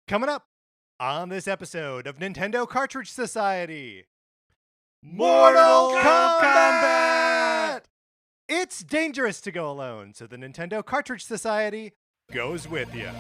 Coming up on this episode of Nintendo Cartridge Society, Mortal Kombat! It's dangerous to go alone, so the Nintendo Cartridge Society goes with you.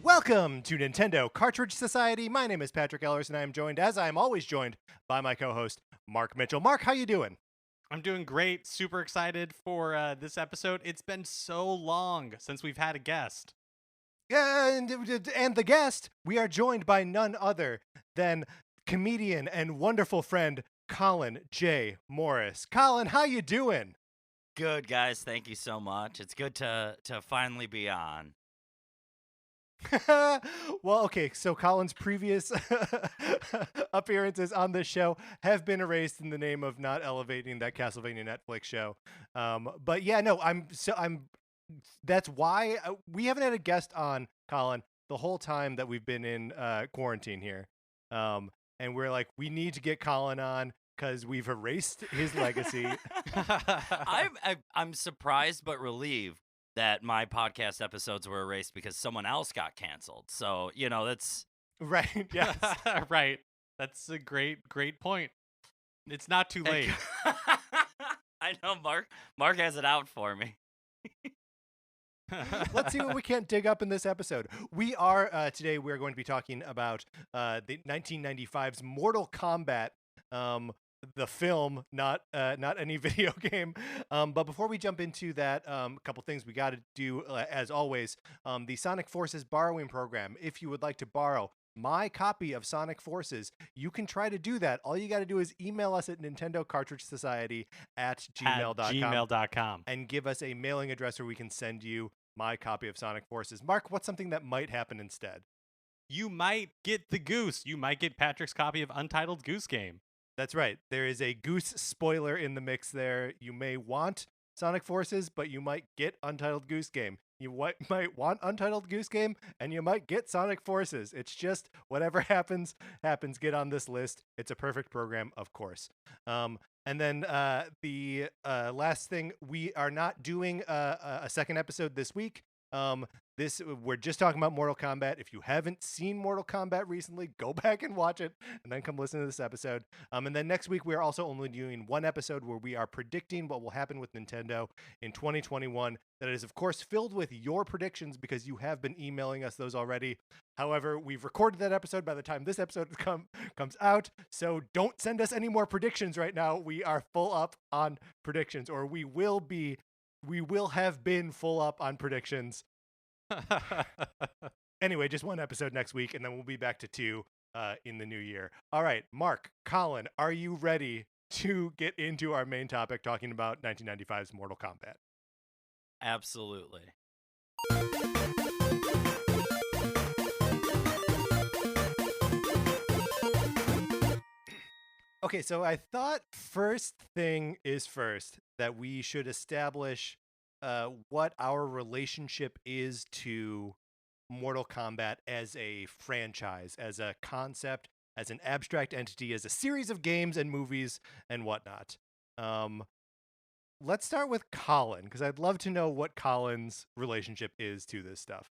Welcome to Nintendo Cartridge Society. My name is Patrick Ellers, and I am joined, as I am always joined, by my co-host, Mark Mitchell. Mark, how you doing? I'm doing great. Super excited for this episode. It's been so long since we've had a guest. And the guest, we are joined by none other than comedian and wonderful friend, Colin J. Morris. Colin, how you doing? Good, guys. Thank you so much. It's good to finally be on. Well, okay, so Colin's previous appearances on this show have been erased in the name of not elevating that Castlevania Netflix show. But yeah, no, that's why we haven't had a guest on, Colin, the whole time that we've been in quarantine here. And we're like, we need to get Colin on because we've erased his legacy. I'm surprised but relieved that my podcast episodes were erased because someone else got canceled. So, that's... Right, yes. Right. That's a great point. It's not too late. I know, Mark has it out for me. Let's see what we can't dig up in this episode. We are, today we're going to be talking about the 1995's Mortal Kombat, the film, not any video game. But before we jump into that, a couple things we got to do, as always, the Sonic Forces borrowing program. If you would like to borrow my copy of Sonic Forces, you can try to do that. All you got to do is email us at Nintendo Cartridge Society at gmail.com and give us a mailing address where we can send you my copy of Sonic Forces. Mark, what's something that might happen instead? You might get the Goose. You might get Patrick's copy of Untitled Goose Game. That's right. There is a Goose spoiler in the mix there. You may want Sonic Forces, but you might get Untitled Goose Game. You might want Untitled Goose Game, and you might get Sonic Forces. It's just whatever happens. Get on this list. It's a perfect program, of course. And then the last thing, we are not doing a second episode this week. We're just talking about Mortal Kombat. If you haven't seen Mortal Kombat recently, go back and watch it and then come listen to this episode. And then next week, we are also only doing one episode where we are predicting what will happen with Nintendo in 2021. That is, of course, filled with your predictions because you have been emailing us those already. However, we've recorded that episode by the time this episode comes out. So don't send us any more predictions right now. We are full up on predictions, or we will have been full up on predictions. Anyway, just one episode next week, and then we'll be back to two in the new year. All right, Mark, Colin, are you ready to get into our main topic, talking about 1995's Mortal Kombat? Absolutely. Okay, so I thought first thing is first that we should establish what our relationship is to Mortal Kombat as a franchise, as a concept, as an abstract entity, as a series of games and movies and whatnot. Let's start with Colin, because I'd love to know what Colin's relationship is to this stuff.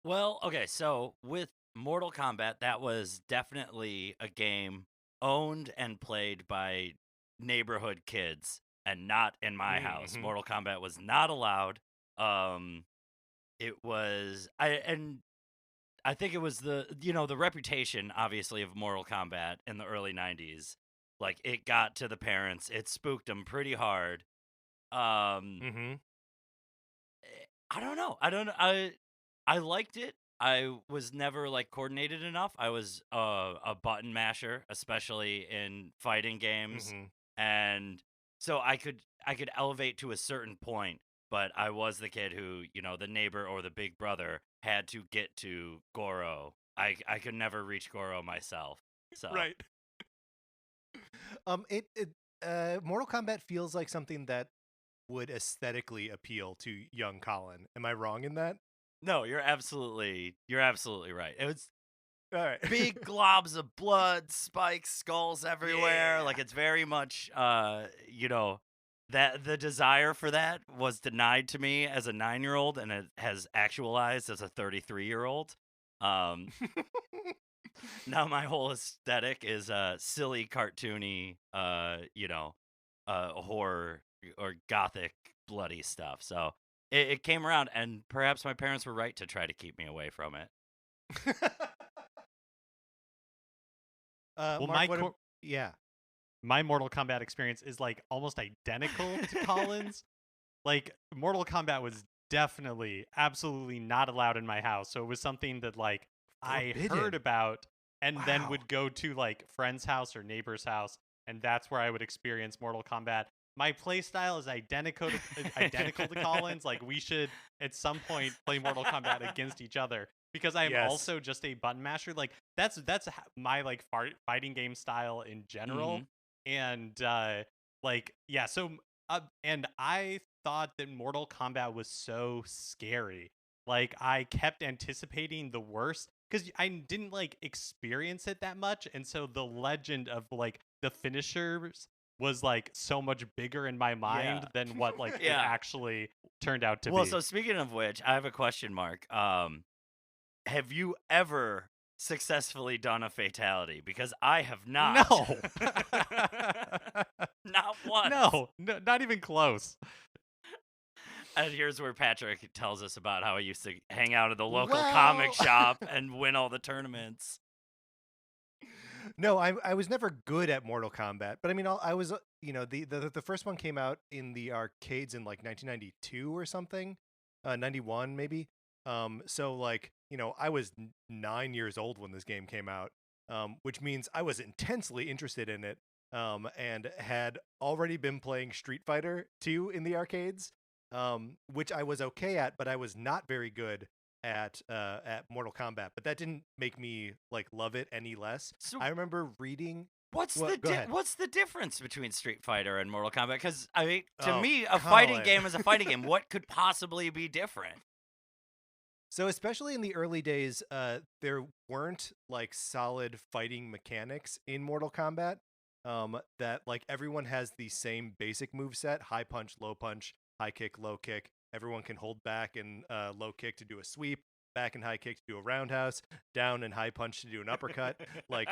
Well, okay, so with Mortal Kombat, that was definitely a game owned and played by neighborhood kids. And not in my house. Mortal Kombat was not allowed. It was I think it was the reputation, obviously, of Mortal Kombat in the early 90s. Like, it got to the parents. It spooked them pretty hard. I don't know. I liked it. I was never coordinated enough. I was a button masher, especially in fighting games, and so I could elevate to a certain point, but I was the kid who, the neighbor or the big brother had to get to Goro. I could never reach Goro myself. So Right. Mortal Kombat feels like something that would aesthetically appeal to young Colin. Am I wrong in that? No, you're absolutely right. It was All right. big globs of blood, spikes, skulls everywhere. Yeah. Like it's very much that the desire for that was denied to me as a 9-year-old, and it has actualized as a 33-year-old. Um, now my whole aesthetic is silly, cartoony, horror or gothic, bloody stuff. So it came around, and perhaps my parents were right to try to keep me away from it. Well, Mark, yeah. my Mortal Kombat experience is like almost identical to Colin's. Like Mortal Kombat was definitely absolutely not allowed in my house. So it was something that like I heard Forbidden. about and then Wow. would go to like friend's house or neighbor's house, and that's where I would experience Mortal Kombat. My play style is identical to Colin's. Like we should at some point play Mortal Kombat against each other, because I am Yes. also just a button masher. Like that's my like fighting game style in general. And and I thought that Mortal Kombat was so scary. Like I kept anticipating the worst because I didn't like experience it that much, and so the legend of like the finishers was like so much bigger in my mind than what like it actually turned out to be. Well, so speaking of which, I have a question, Mark. Have you ever successfully done a fatality? Because I have not. No. Not once. No, not even close. And here's where Patrick tells us about how he used to hang out at the local comic shop and win all the tournaments. No, I was never good at Mortal Kombat, but I mean, I was, the first one came out in the arcades in like 1992 or something, 91 maybe. So like, I was 9 years old when this game came out, which means I was intensely interested in it, and had already been playing Street Fighter 2 in the arcades, which I was okay at, but I was not very good at Mortal Kombat. But that didn't make me like love it any less. So I remember reading. What's Go ahead. what's the difference between Street Fighter and Mortal Kombat? Because I mean, to Oh, me, a fighting Colin. game is a fighting game. What could possibly be different? So especially in the early days, there weren't like solid fighting mechanics in Mortal Kombat. That like everyone has the same basic move set: high punch, low punch, high kick, low kick. Everyone can hold back and low kick to do a sweep, back and high kick to do a roundhouse, down and high punch to do an uppercut. Like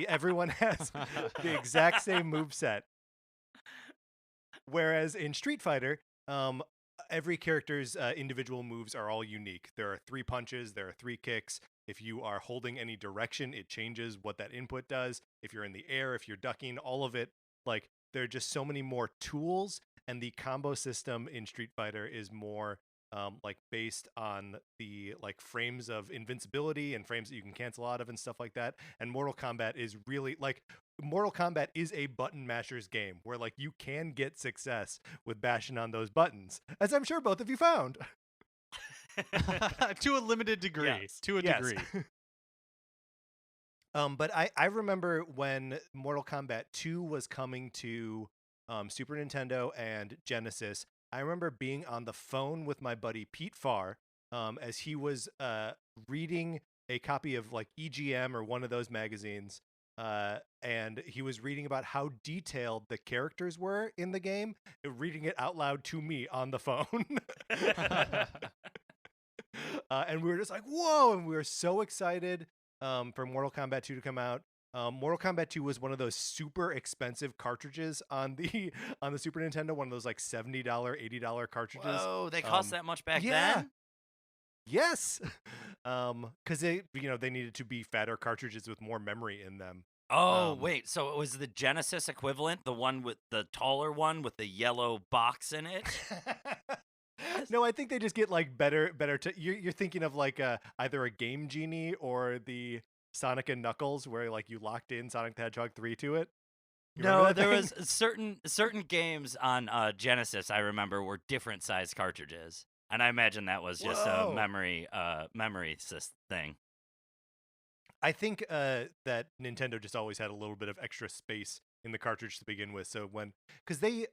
everyone has the exact same move set. Whereas in Street Fighter, every character's individual moves are all unique. There are 3 punches, there are 3 kicks. If you are holding any direction, it changes what that input does. If you're in the air, if you're ducking, all of it. Like there are just so many more tools, and the combo system in Street Fighter is more like based on the like frames of invincibility and frames that you can cancel out of and stuff like that. And Mortal Kombat is really like Mortal Kombat is a button masher's game where like you can get success with bashing on those buttons, as I'm sure both of you found. To a limited degree. Yes. To a Yes. degree. But I remember when Mortal Kombat 2 was coming to Super Nintendo and Genesis. I remember being on the phone with my buddy Pete Farr as he was reading a copy of like EGM or one of those magazines. And he was reading about how detailed the characters were in the game, reading it out loud to me on the phone. And we were just like, whoa, and we were so excited for Mortal Kombat 2 to come out. Mortal Kombat 2 was one of those super expensive cartridges on the Super Nintendo, one of those like $70, $80 cartridges. Whoa, they cost that much back yeah. then? Yes. Because they needed to be fatter cartridges with more memory in them. Oh, wait. So it was the Genesis equivalent, the one with the taller one with the yellow box in it? No, I think they just get like better. You're thinking of like either a Game Genie or the Sonic and Knuckles, where like you locked in Sonic the Hedgehog 3 to it. You remember No, that there thing? was certain games on Genesis I remember were different size cartridges, and I imagine that was just a Whoa. memory thing. I think that Nintendo just always had a little bit of extra space in the cartridge to begin with. So because they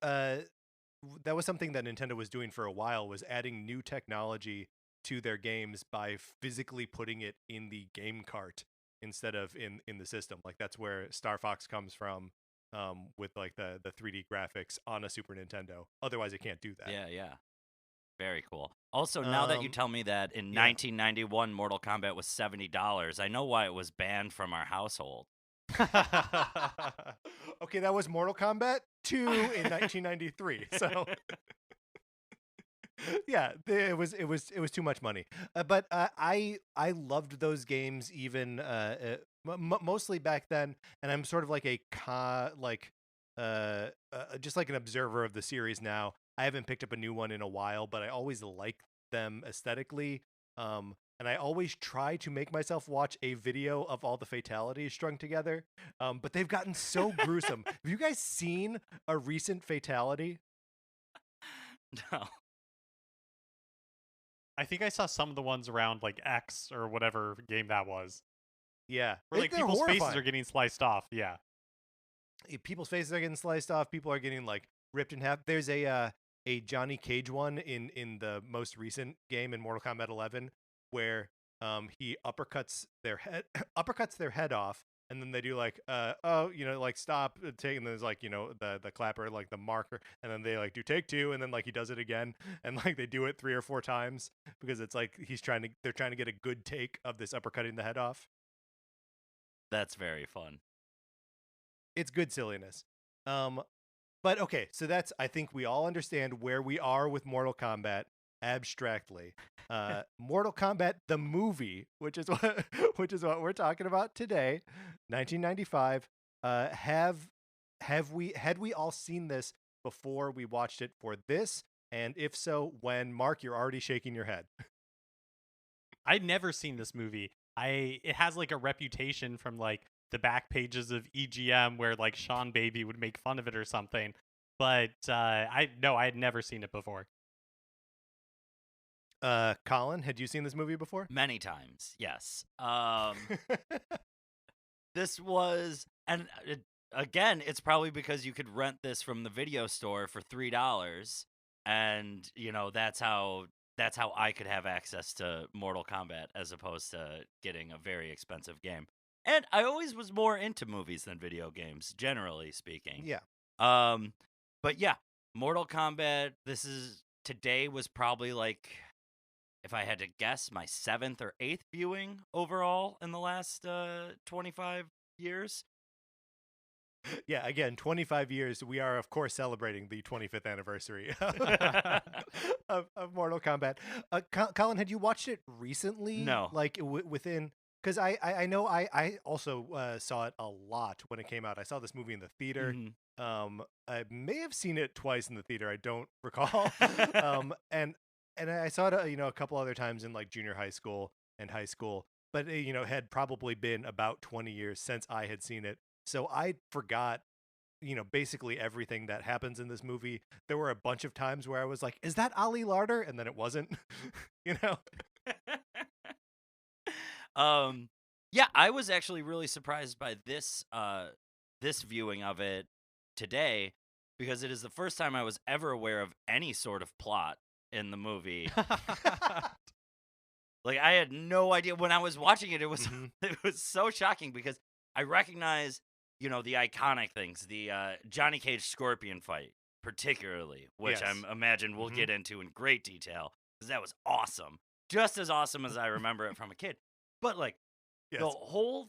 that was something that Nintendo was doing for a while, was adding new technology to their games by physically putting it in the game cart instead of in the system. Like that's where Star Fox comes from, with like the 3D graphics on a Super Nintendo. Otherwise, it can't do that. Yeah. Very cool. Also, now that you tell me that in 1991 Mortal Kombat was $70, I know why it was banned from our household. Okay, that was Mortal Kombat 2 in 1993. So yeah, it was too much money. But I loved those games even mostly back then, and I'm sort of like just like an observer of the series now. I haven't picked up a new one in a while, but I always liked them aesthetically. And I always try to make myself watch a video of all the fatalities strung together. But they've gotten so gruesome. Have you guys seen a recent fatality? No. I think I saw some of the ones around like X or whatever game that was. Yeah. Where like They're people's faces horrifying. are getting sliced off. Yeah. People's faces are getting sliced off. People are getting like ripped in half. There's a Johnny Cage one in the most recent game in Mortal Kombat 11 where he uppercuts their head off, and then they do like like stop take, and there's like the clapper, like the marker, and then they like do take two, and then like he does it again, and like they do it 3 or 4 times because it's like they're trying to get a good take of this uppercutting the head off. That's very fun. It's good silliness. But okay, so I think we all understand where we are with Mortal Kombat abstractly. Mortal Kombat the movie, which is what we're talking about today, 1995. Had we all seen this before we watched it for this? And if so, when? Mark, you're already shaking your head. I'd never seen this movie. It has like a reputation from like the back pages of EGM where like Sean Baby would make fun of it or something. But I had never seen it before. Colin, had you seen this movie before? Many times, yes. This was, and again, it's probably because you could rent this from the video store for $3, and that's how I could have access to Mortal Kombat as opposed to getting a very expensive game. And I always was more into movies than video games, generally speaking. Yeah. But yeah, Mortal Kombat. Today was probably like, if I had to guess, my 7th or 8th viewing overall in the last 25 years. Yeah, again, 25 years. We are, of course, celebrating the 25th anniversary of Mortal Kombat. Colin, had you watched it recently? No. Like within, because I know I also saw it a lot when it came out. I saw this movie in the theater. Mhm. I may have seen it twice in the theater. I don't recall. And I saw it, a couple other times in like junior high school and high school. But it had probably been about 20 years since I had seen it. So I forgot, basically everything that happens in this movie. There were a bunch of times where I was like, is that Ali Larder? And then it wasn't, Yeah, I was actually really surprised by this viewing of it today, because it is the first time I was ever aware of any sort of plot in the movie. Like, I had no idea when I was watching it. It was it was so shocking because I recognize, the iconic things, the Johnny Cage Scorpion fight, particularly, which Yes. I imagine we'll get into in great detail, because that was awesome, just as awesome as I remember it from a kid. But like, Yes. the whole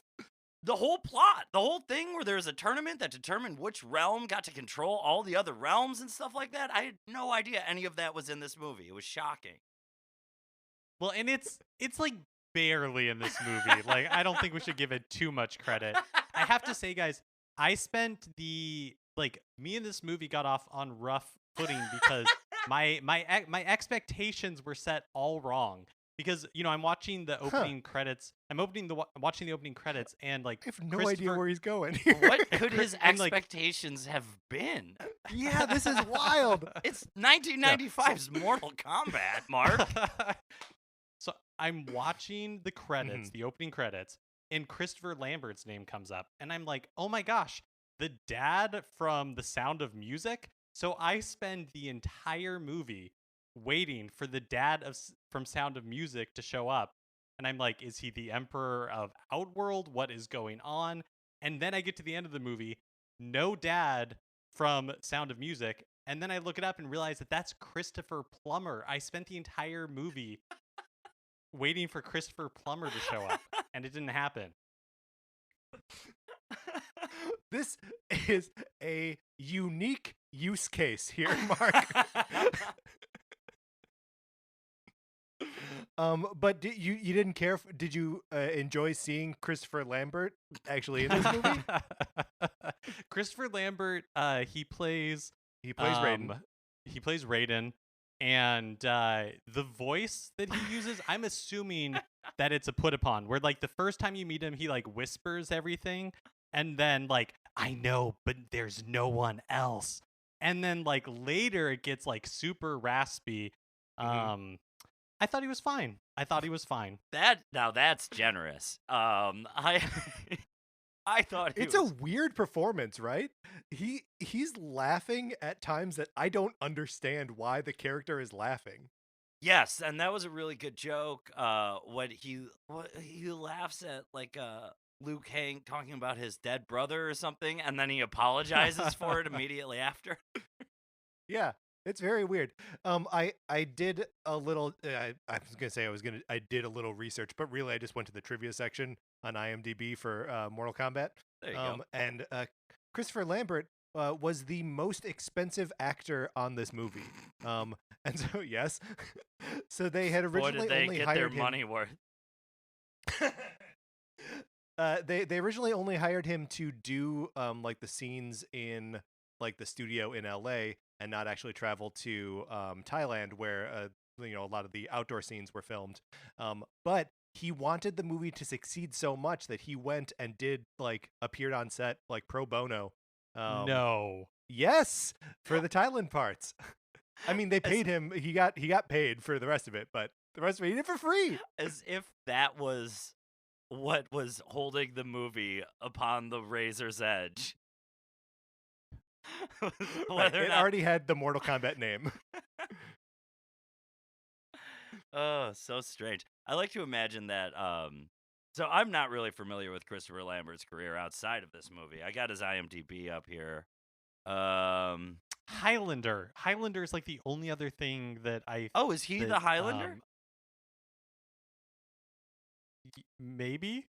plot, the whole thing where there's a tournament that determined which realm got to control all the other realms and stuff like that, I had no idea any of that was in this movie. It was shocking. Well, and it's like barely in this movie. Like, I don't think we should give it too much credit. I have to say, guys, I spent me and this movie got off on rough footing because my expectations were set all wrong. Because I'm watching the opening credits. I'm watching the opening credits, and like, I have no idea where he's going. What could his and, like- expectations have been? Yeah, this is wild. It's 1995's Mortal Kombat, Mark. So I'm watching the credits, the opening credits, and Christopher Lambert's name comes up, and I'm like, oh my gosh, the dad from The Sound of Music. So I spend the entire movie waiting for the dad from Sound of Music to show up. And I'm like, is he the Emperor of Outworld? What is going on? And then I get to the end of the movie, no dad from Sound of Music. And then I look it up and realize that that's Christopher Plummer. I spent the entire movie waiting for Christopher Plummer to show up, and it didn't happen. This is a unique use case here, Mark. But you didn't care? Did you enjoy seeing Christopher Lambert actually in this movie? Christopher Lambert, he plays Raiden. He plays Raiden, and the voice that he uses, I'm assuming that it's a put upon. Where like the first time you meet him, he like whispers everything, and then like I know, but there's no one else. And then like later it gets like super raspy. I thought he was fine. That's generous. I I thought it's a weird performance, right? He's laughing at times that I don't understand why the character is laughing. Yes, and that was a really good joke. What he laughs at like Liu Kang talking about his dead brother or something, and then he apologizes for it immediately after. Yeah, it's very weird. I did a little. I was gonna say I did a little research, but really I just went to the trivia section on IMDb for Mortal Kombat. There you go. And Christopher Lambert was the most expensive actor on this movie. And so yes, so they had originally only get hired their him. money worth. They originally only hired him to do like the scenes in like the studio in LA and not actually travel to Thailand where a lot of the outdoor scenes were filmed. But he wanted the movie to succeed so much that he went and appeared on set like pro bono. No. Yes, for the Thailand parts. I mean, they paid him. He got paid for the rest of it, but the rest of it he did for free. As if that was what was holding the movie upon the razor's edge. It already had the Mortal Kombat name. Oh, so strange. I like to imagine that. So I'm not really familiar with Christopher Lambert's career outside of this movie. I got his IMDb up here. Highlander. Highlander is like the only other thing that I. Oh, is he the Highlander? Maybe.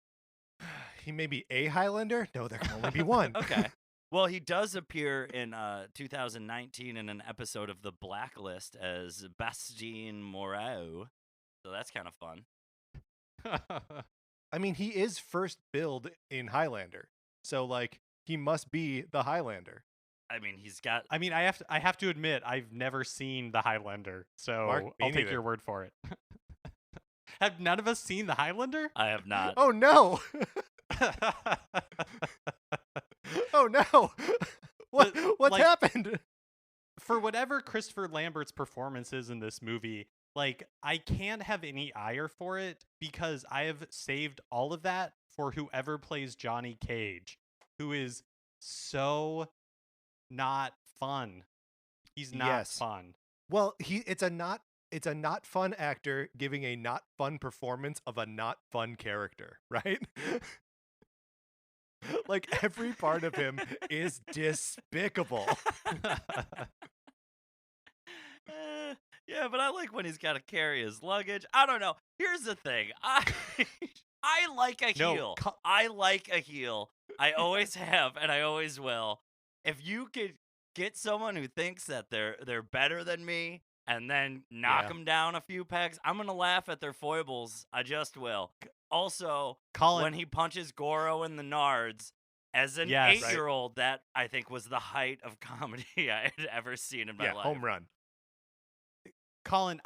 He may be a Highlander. No, there can only be one. Okay. Well, he does appear in 2019 in an episode of The Blacklist as Bastien Moreau. So that's kind of fun. I mean, he is first billed in Highlander. So like he must be the Highlander. I mean, he's got I have to admit I've never seen The Highlander. So Mark, I'll take your word for it. Have none of us seen The Highlander? I have not. Oh no. Oh no! What's happened? For whatever Christopher Lambert's performance is in this movie, like I can't have any ire for it because I have saved all of that for whoever plays Johnny Cage, who is so not fun. He's not fun. Well, it's a not fun actor giving a not fun performance of a not fun character, right? Like every part of him is despicable. Yeah, but I like when he's got to carry his luggage. I don't know. Here's the thing. I like a heel. I like a heel. I always have, and I always will. If you could get someone who thinks that they're better than me and then knock them down a few pegs, I'm going to laugh at their foibles. I just will. Also, Colin, when he punches Goro in the nards, as an 8-year-old, that I think was the height of comedy I had ever seen in my life. Home run. Colin,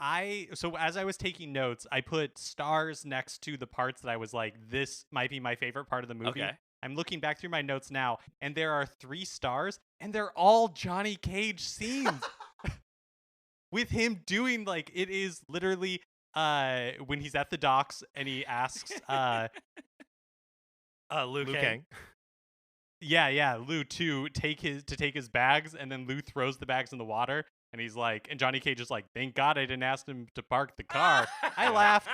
so as I was taking notes, I put stars next to the parts that I was like, this might be my favorite part of the movie. Okay. I'm looking back through my notes now, and there are 3 stars, and they're all Johnny Cage scenes. With him doing, like, it is literally when he's at the docks and he asks Liu Kang. Yeah, Lou to take his bags, and then Lou throws the bags in the water, and he's like, and Johnny Cage is like, thank God I didn't ask him to park the car. I laughed.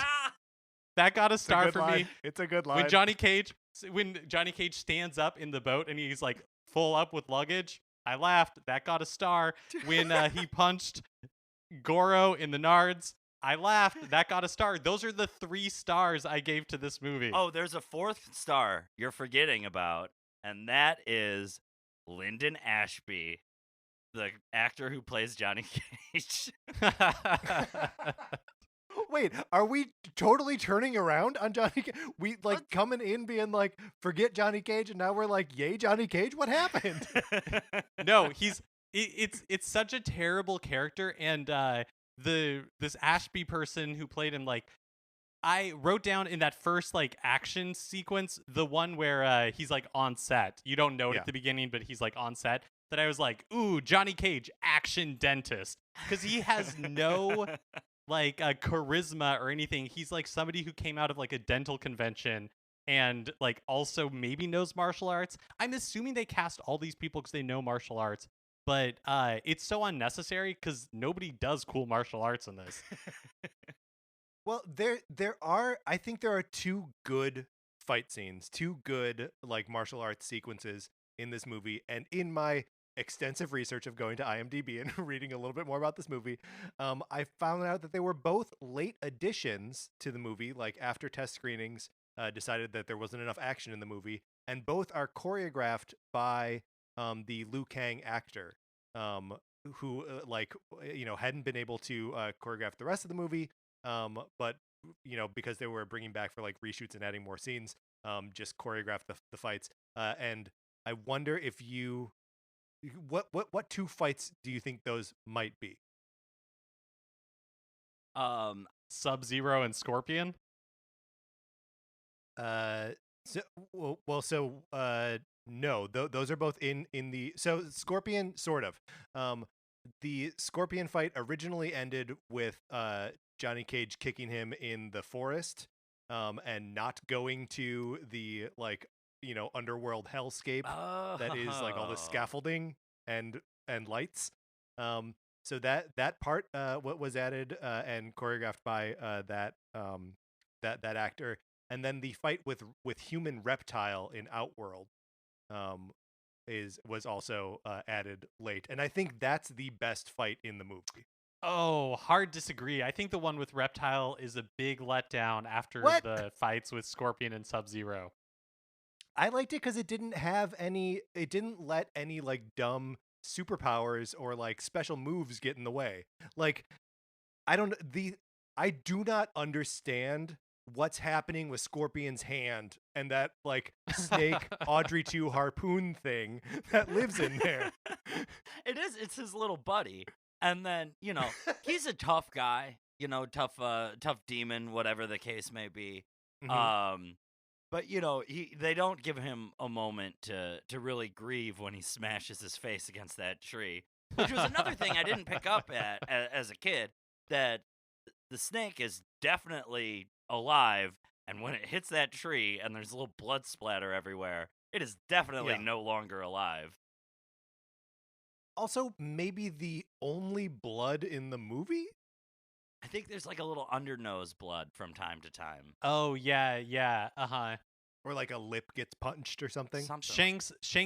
That got a It's a star good for line. me. It's a good When line. Johnny Cage stands up in the boat and he's like full up with luggage, I laughed. That got a star. When he punched Goro in the nards, I laughed. That got a star. Those are the 3 stars I gave to this movie. Oh, there's a 4th star you're forgetting about, and that is Lyndon Ashby, the actor who plays Johnny Cage. Wait, are we totally turning around on Johnny Cage? We like coming in being like, forget Johnny Cage, and now we're like, yay, Johnny Cage? What happened? No, it's such a terrible character, and this Ashby person who played him, like, I wrote down in that first like action sequence, the one where he's like on set. You don't know it Yeah. at the beginning, but he's like on set. That I was like, ooh, Johnny Cage, action dentist, because he has no like charisma or anything. He's like somebody who came out of like a dental convention and like also maybe knows martial arts. I'm assuming they cast all these people because they know martial arts, but it's so unnecessary because nobody does cool martial arts in this. Well, I think there are 2 good fight scenes, 2 good like martial arts sequences in this movie, and in my extensive research of going to IMDb and reading a little bit more about this movie, I found out that they were both late additions to the movie, like after test screenings decided that there wasn't enough action in the movie, and both are choreographed by the Liu Kang actor, who hadn't been able to choreograph the rest of the movie, but because they were bringing back for like reshoots and adding more scenes, just choreographed the fights, and I wonder if you what 2 fights do you think those might be? Sub-Zero and Scorpion. No, those are both in the Scorpion, sort of. The Scorpion fight originally ended with Johnny Cage kicking him in the forest, and not going to the underworld hellscape that is like all the scaffolding and lights. So that part what was added and choreographed by that actor, and then the fight with human reptile in Outworld was also added late, and I think that's the best fight in the movie. Oh, hard disagree. I think the one with Reptile is a big letdown after the fights with Scorpion and Sub-Zero. I liked it because it didn't let any like dumb superpowers or like special moves get in the way. Like, I do not understand what's happening with Scorpion's hand and that like snake Audrey 2 harpoon thing that lives in there. It's his little buddy. And then, he's a tough guy, tough demon, whatever the case may be. Mm-hmm. But they don't give him a moment to really grieve when he smashes his face against that tree, which was another thing I didn't pick up at as a kid, that the snake is definitely alive, and when it hits that tree and there's a little blood splatter everywhere, it is definitely no longer alive. Also, maybe the only blood in the movie? I think there's like a little undernose blood from time to time. Oh, yeah, uh-huh. Or like a lip gets punched or something. Shang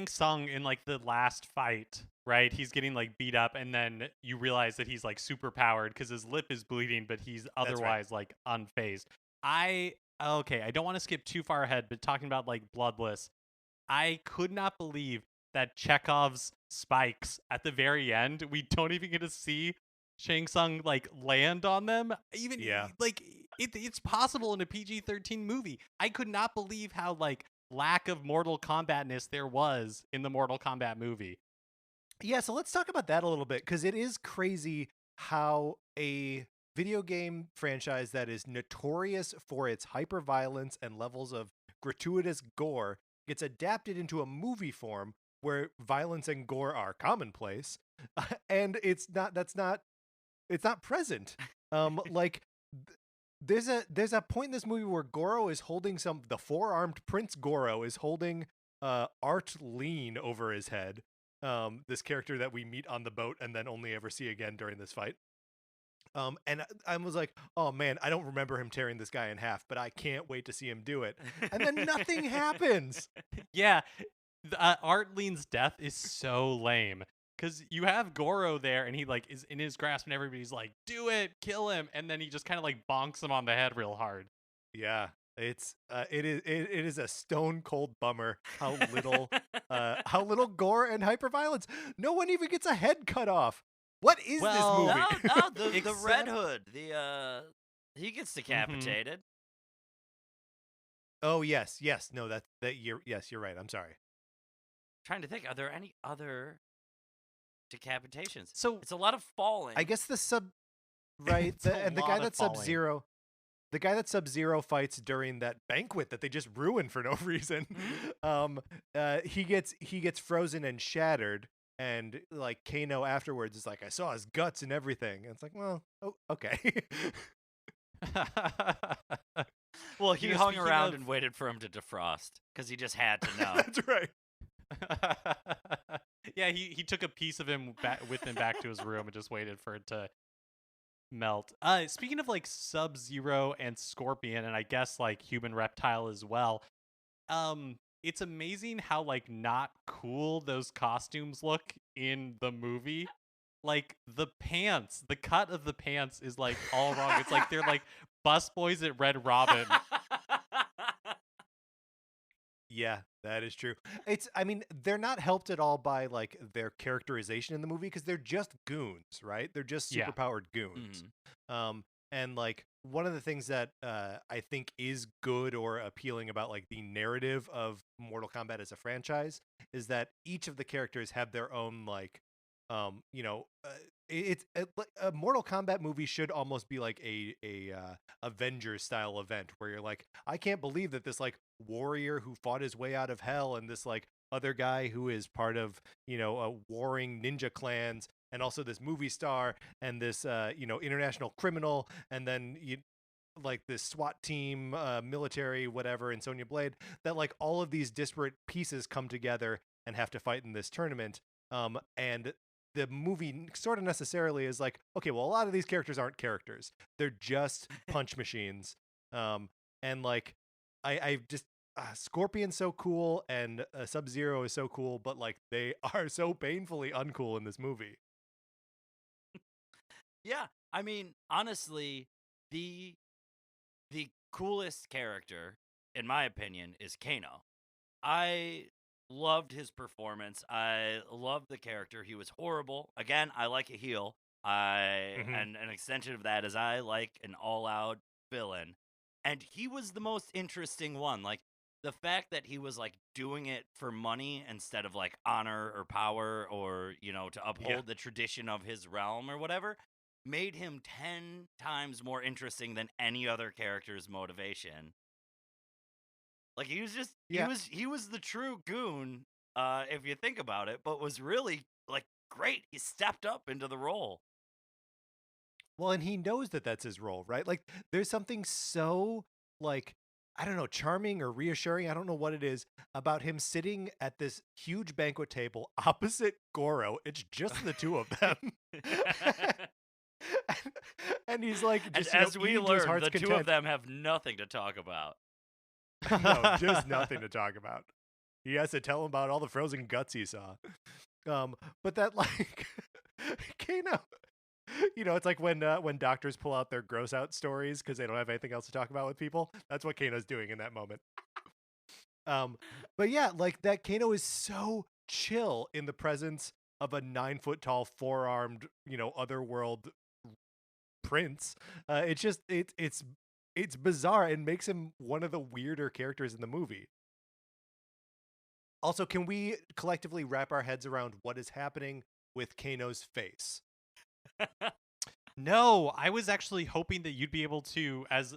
Tsung in like the last fight, right? He's getting like beat up, and then you realize that he's like super powered because his lip is bleeding, but he's otherwise like unfazed. I don't want to skip too far ahead, but talking about like Bloodless, I could not believe that Chekhov's spikes at the very end, we don't even get to see Shang Tsung like land on them. Even like it's possible in a PG-13 movie. I could not believe how like lack of Mortal Kombat-ness there was in the Mortal Kombat movie. Yeah, so let's talk about that a little bit, because it is crazy how a video game franchise that is notorious for its hyper-violence and levels of gratuitous gore gets adapted into a movie form where violence and gore are commonplace, and it's not present. Like there's a point in this movie where Goro is holding the four-armed Prince Goro is holding Art Lean over his head. This character that we meet on the boat and then only ever see again during this fight. And I was like, oh man, I don't remember him tearing this guy in half, but I can't wait to see him do it. And then nothing happens. Yeah, Art Lean's death is so lame. Because you have Goro there, and he like is in his grasp, and everybody's like, "Do it, kill him!" And then he just kind of like bonks him on the head real hard. Yeah, it is a stone cold bummer how little gore and hyperviolence. No one even gets a head cut off. What is this movie? No, the Red Hood, he gets decapitated. Oh yes, no, that you're right. I'm sorry. Trying to think, are there any other decapitations? So it's a lot of falling. I guess the guy that Sub-Zero. The guy that Sub-Zero fights during that banquet that they just ruined for no reason, he gets frozen and shattered, and like Kano afterwards is like, I saw his guts and everything. And it's like, well, okay. Well, he hung around and waited for him to defrost because he just had to know. That's right. Yeah, he took a piece of him with him back to his room and just waited for it to melt. Speaking of like Sub-Zero and Scorpion, and I guess like Human Reptile as well, it's amazing how like not cool those costumes look in the movie. Like the pants, the cut of the pants is like all wrong. It's like they're like busboys at Red Robin. Yeah, that is true. I mean, they're not helped at all by like their characterization in the movie because they're just goons, right? They're just superpowered goons. And like one of the things that I think is good or appealing about like the narrative of Mortal Kombat as a franchise is that each of the characters have their own like, a Mortal Kombat movie should almost be like a Avengers style event where you're like, I can't believe that this like warrior who fought his way out of hell and this like other guy who is part of warring ninja clans and also this movie star and this international criminal and then like this SWAT team, military, whatever, and Sonya Blade, that like all of these disparate pieces come together and have to fight in this tournament. And the movie sort of necessarily is like, okay, well, a lot of these characters aren't characters. They're just punch machines. And like, I just, Scorpion's so cool and Sub-Zero is so cool, but like they are so painfully uncool in this movie. Yeah, I mean, honestly, the coolest character, in my opinion, is Kano. I loved his performance. I loved the character. He was horrible. Again, I like a heel. And an extension of that is I like an all-out villain. And he was the most interesting one. Like, the fact that he was, like, doing it for money instead of, like, honor or power or, to uphold the tradition of his realm or whatever, made him 10 times more interesting than any other character's motivation. Like, he was just, he was the true goon, if you think about it, but was really, like, great. He stepped up into the role. Well, and he knows that that's his role, right? Like, there's something so, like, I don't know, charming or reassuring, I don't know what it is, about him sitting at this huge banquet table opposite Goro. It's just the two of them. And he's like, just, as we learned, the two of them have nothing to talk about. No, just nothing to talk about. He has to tell him about all the frozen guts he saw. But that, like, Kano, it's like when doctors pull out their gross out stories because they don't have anything else to talk about with people. That's what Kano's doing in that moment. But yeah, like that Kano is so chill in the presence of a 9-foot tall, 4-armed, otherworld prince. It's bizarre and makes him one of the weirder characters in the movie. Also, can we collectively wrap our heads around what is happening with Kano's face? No, I was actually hoping that you'd be able to, as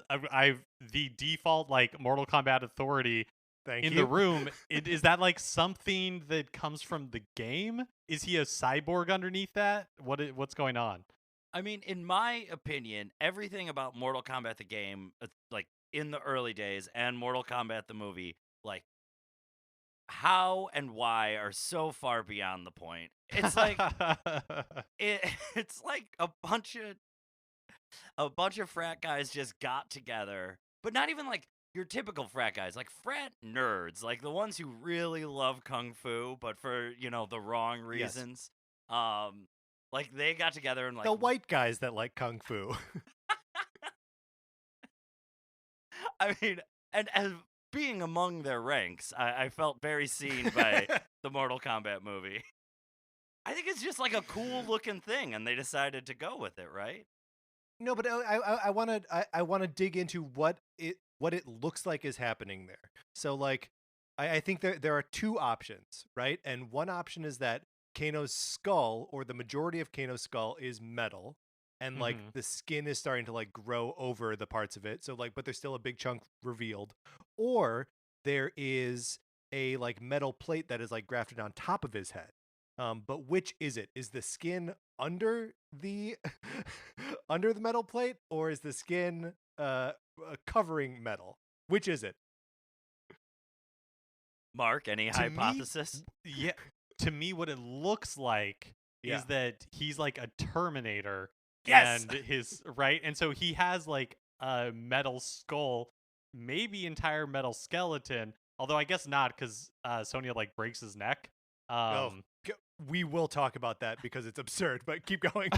the default like Mortal Kombat authority the room. Is that like something that comes from the game? Is he a cyborg underneath that? What's going on? I mean, in my opinion, everything about Mortal Kombat the game, like in the early days, and Mortal Kombat the movie, like how and why are so far beyond the point. It's like it's like a bunch of frat guys just got together, but not even like your typical frat guys, like frat nerds, like the ones who really love kung fu, but for the wrong Yes. reasons. Like they got together and like The white guys that like kung fu. I mean, and as being among their ranks, I felt very seen by the Mortal Kombat movie. I think it's just like a cool looking thing, and they decided to go with it, right? No, but I want to dig into what it looks like is happening there. So like I think there are two options, right? And one option is that Kano's skull, or the majority of Kano's skull, is metal, and like Mhm. the skin is starting to like grow over the parts of it. So like, but there's still a big chunk revealed. Or there is a like metal plate that is like grafted on top of his head. But which is it? Is the skin under the under the metal plate, or is the skin covering metal? Which is it? Mark, any To me, hypothesis? Yeah, to me, what it looks like Yeah. is that he's like a Terminator. Yes! And and so he has like a metal skull, maybe entire metal skeleton. Although I guess not, because Sonya like breaks his neck. We will talk about that because it's absurd, but keep going.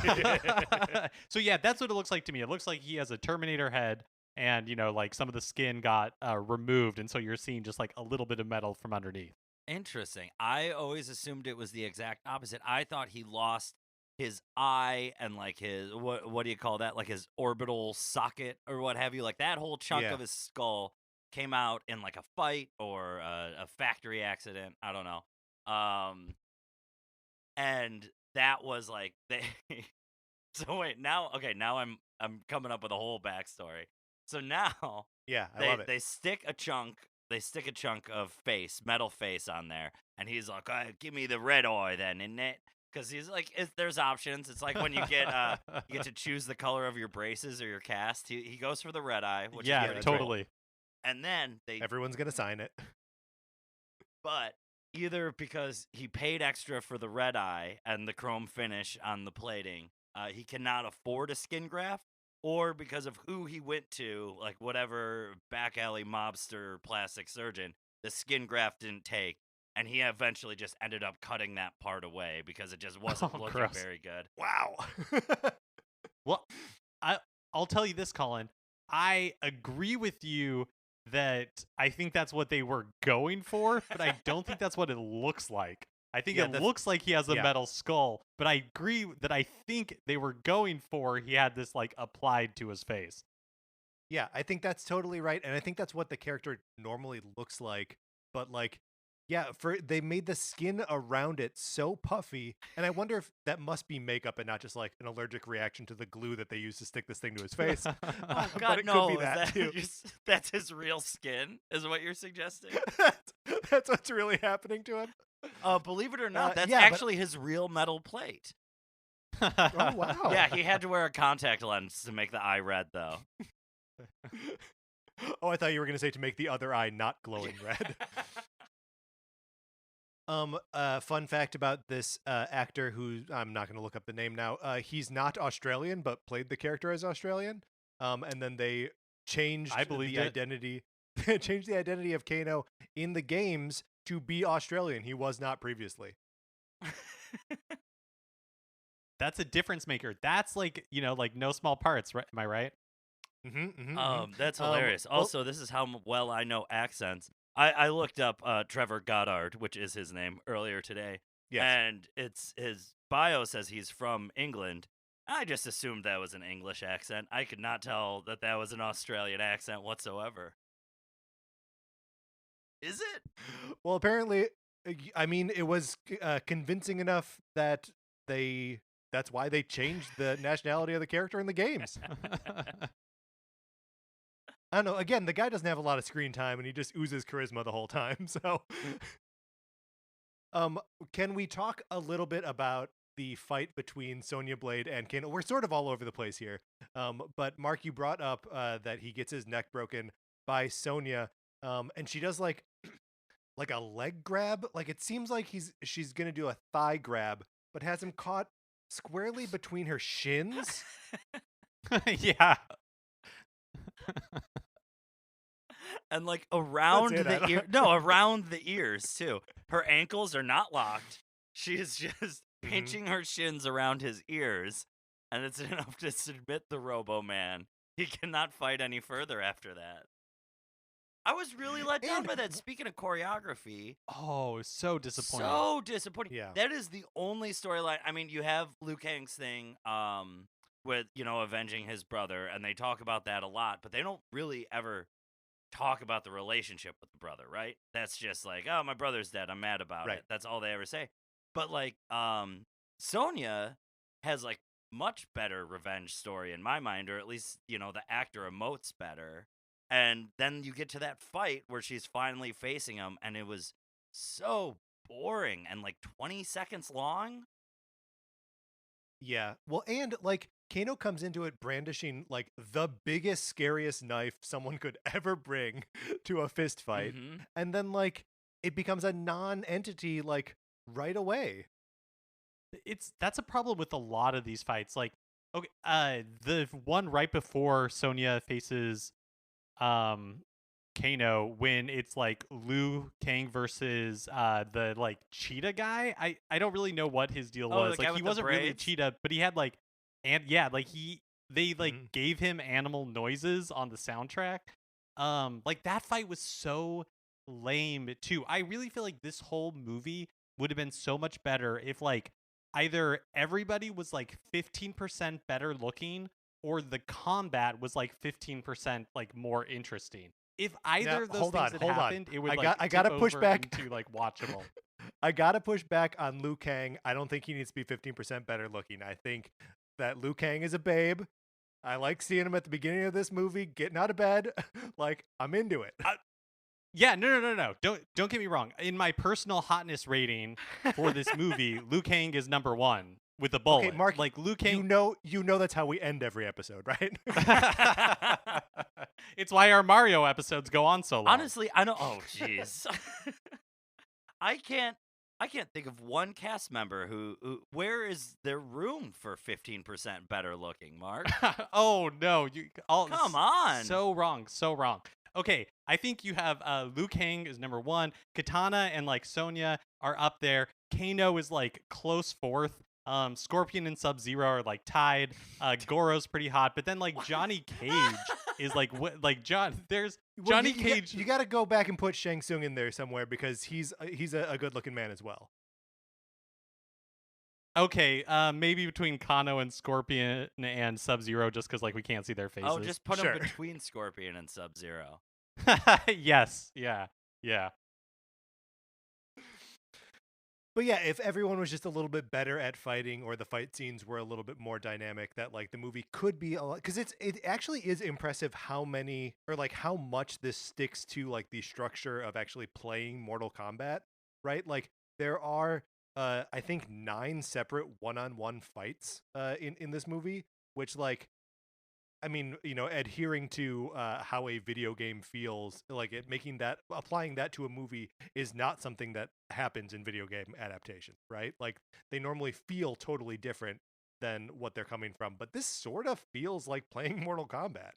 So yeah, that's what it looks like to me. It looks like he has a Terminator head, and like some of the skin got removed, and so you're seeing just like a little bit of metal from underneath. Interesting. I always assumed it was the exact opposite. I thought he lost his eye and like his what do you call that? Like his orbital socket or what have you. Like that whole chunk Yeah. of his skull came out in like a fight or a factory accident. I don't know. And that was like they. So wait, now I'm coming up with a whole backstory. So now Yeah, I love it. they stick a chunk of metal face on there, and he's like, give me the red eye then, isn't it? Because he's like, there's options. It's like when you get to choose the color of your braces or your cast. He goes for the red eye, which is Yeah, pretty cool. totally. And then Everyone's gonna sign it. but either because he paid extra for the red eye and the chrome finish on the plating, he cannot afford a skin graft, or because of who he went to, like whatever back alley mobster plastic surgeon, the skin graft didn't take, and he eventually just ended up cutting that part away because it just wasn't Oh, looking gross. very good. Wow. Well, I'll tell you this, Colin. I agree with you that I think that's what they were going for, but I don't think that's what it looks like. I think Yeah, it looks like he has a yeah. metal skull, but I agree that I think they were going for he had this like applied to his face. Yeah, I think that's totally right, and I think that's what the character normally looks like. But like, yeah, they made the skin around it so puffy, and I wonder if that must be makeup and not just like an allergic reaction to the glue that they use to stick this thing to his face. Oh But God, it no! could be that too. That's his real skin, is what you're suggesting? That's what's really happening to him. Believe it or not, that's yeah, but- actually his real metal plate. Oh wow. Yeah, he had to wear a contact lens to make the eye red, though. Oh, I thought you were gonna say to make the other eye not glowing red. Fun fact about this actor, who I'm not going to look up the name now. He's not Australian, but played the character as Australian. And then they changed the identity. Changed the identity of Kano in the games to be Australian. He was not previously. That's a difference maker. That's like, like no small parts, right? Am I right? That's hilarious. Also, this is how well I know accents. I looked up Trevor Goddard, which is his name, earlier today. Yes. And his bio says he's from England. I just assumed that was an English accent. I could not tell that was an Australian accent whatsoever. Is it? Well, apparently, I mean, it was convincing enough that that's why they changed the nationality of the character in the games. I don't know. Again, the guy doesn't have a lot of screen time, and he just oozes charisma the whole time. So, can we talk a little bit about the fight between Sonya Blade and Kano? We're sort of all over the place here. But Mark, you brought up that he gets his neck broken by Sonya, and she does like like a leg grab. Like it seems like she's gonna do a thigh grab, but has him caught squarely between her shins. Yeah. And like around it, I the don't- ear, no, around the ears too. Her ankles are not locked. She is just pinching her shins around his ears, and it's enough to submit the Robo Man. He cannot fight any further after that. I was really let down And- by that. Speaking of choreography, Oh, so disappointing. so disappointing. Yeah. That is the only storyline. I mean, you have Liu Kang's thing, with avenging his brother, and they talk about that a lot, but they don't really ever talk about the relationship with the brother, right? That's just like, oh, my brother's dead. I'm mad about Right. it. That's all they ever say. But like, Sonya has like much better revenge story in my mind, or at least the actor emotes better. And then you get to that fight where she's finally facing him, and it was so boring and like 20 seconds long. Yeah. Well, and like Kano comes into it brandishing like the biggest, scariest knife someone could ever bring to a fist fight. Mhm. And then like it becomes a non-entity like right away. That's a problem with a lot of these fights. Like, okay, the one right before Sonya faces Kano, when it's like Liu Kang versus the like cheetah guy. I don't really know what his deal Oh, was. the guy Like he with the wasn't really a braids? cheetah, but he had like like they like Mhm. gave him animal noises on the soundtrack. Like that fight was so lame too. I really feel like this whole movie would have been so much better if like either everybody was like 15% better looking, or the combat was like 15% like more interesting. If either of those hold things on, had hold on. happened, it would I like got- I gotta tip push over back. into like watchable. I gotta push back on Liu Kang. I don't think he needs to be 15% better looking. I think that Liu Kang is a babe. I like seeing him at the beginning of this movie, getting out of bed. Like, I'm into it. Yeah, no. Don't get me wrong. In my personal hotness rating for this movie, Liu Kang is number 1 with a bullet. Okay, Mark, like Liu You Kang. know that's how we end every episode, right? It's why our Mario episodes go on so long. Honestly, I don't. Oh, jeez. I can't think of one cast member who. Where is there room for 15% better looking, Mark? Oh no, you all Come on. So wrong. Okay, I think you have Liu Kang is number 1. Katana and like Sonya are up there. Kano is like close 4th. Scorpion and Sub-Zero are like tied. Goro's pretty hot, but then like Johnny Cage is like like John. There's Well, Johnny you Cage. You got to go back and put Shang Tsung in there somewhere because he's a good looking man as well. Okay, maybe between Kano and Scorpion and Sub-Zero, just because like we can't see their faces. Oh, just put Sure. him between Scorpion and Sub-Zero. Yes, yeah. But yeah, if everyone was just a little bit better at fighting, or the fight scenes were a little bit more dynamic, that like the movie could be a lot. Because it actually is impressive how many, or like how much this sticks to like the structure of actually playing Mortal Kombat, right? Like there are I think 9 separate one-on-one fights in this movie, which like, I mean, adhering to how a video game feels, like applying that to a movie is not something that happens in video game adaptation, right? Like they normally feel totally different than what they're coming from, but this sort of feels like playing Mortal Kombat.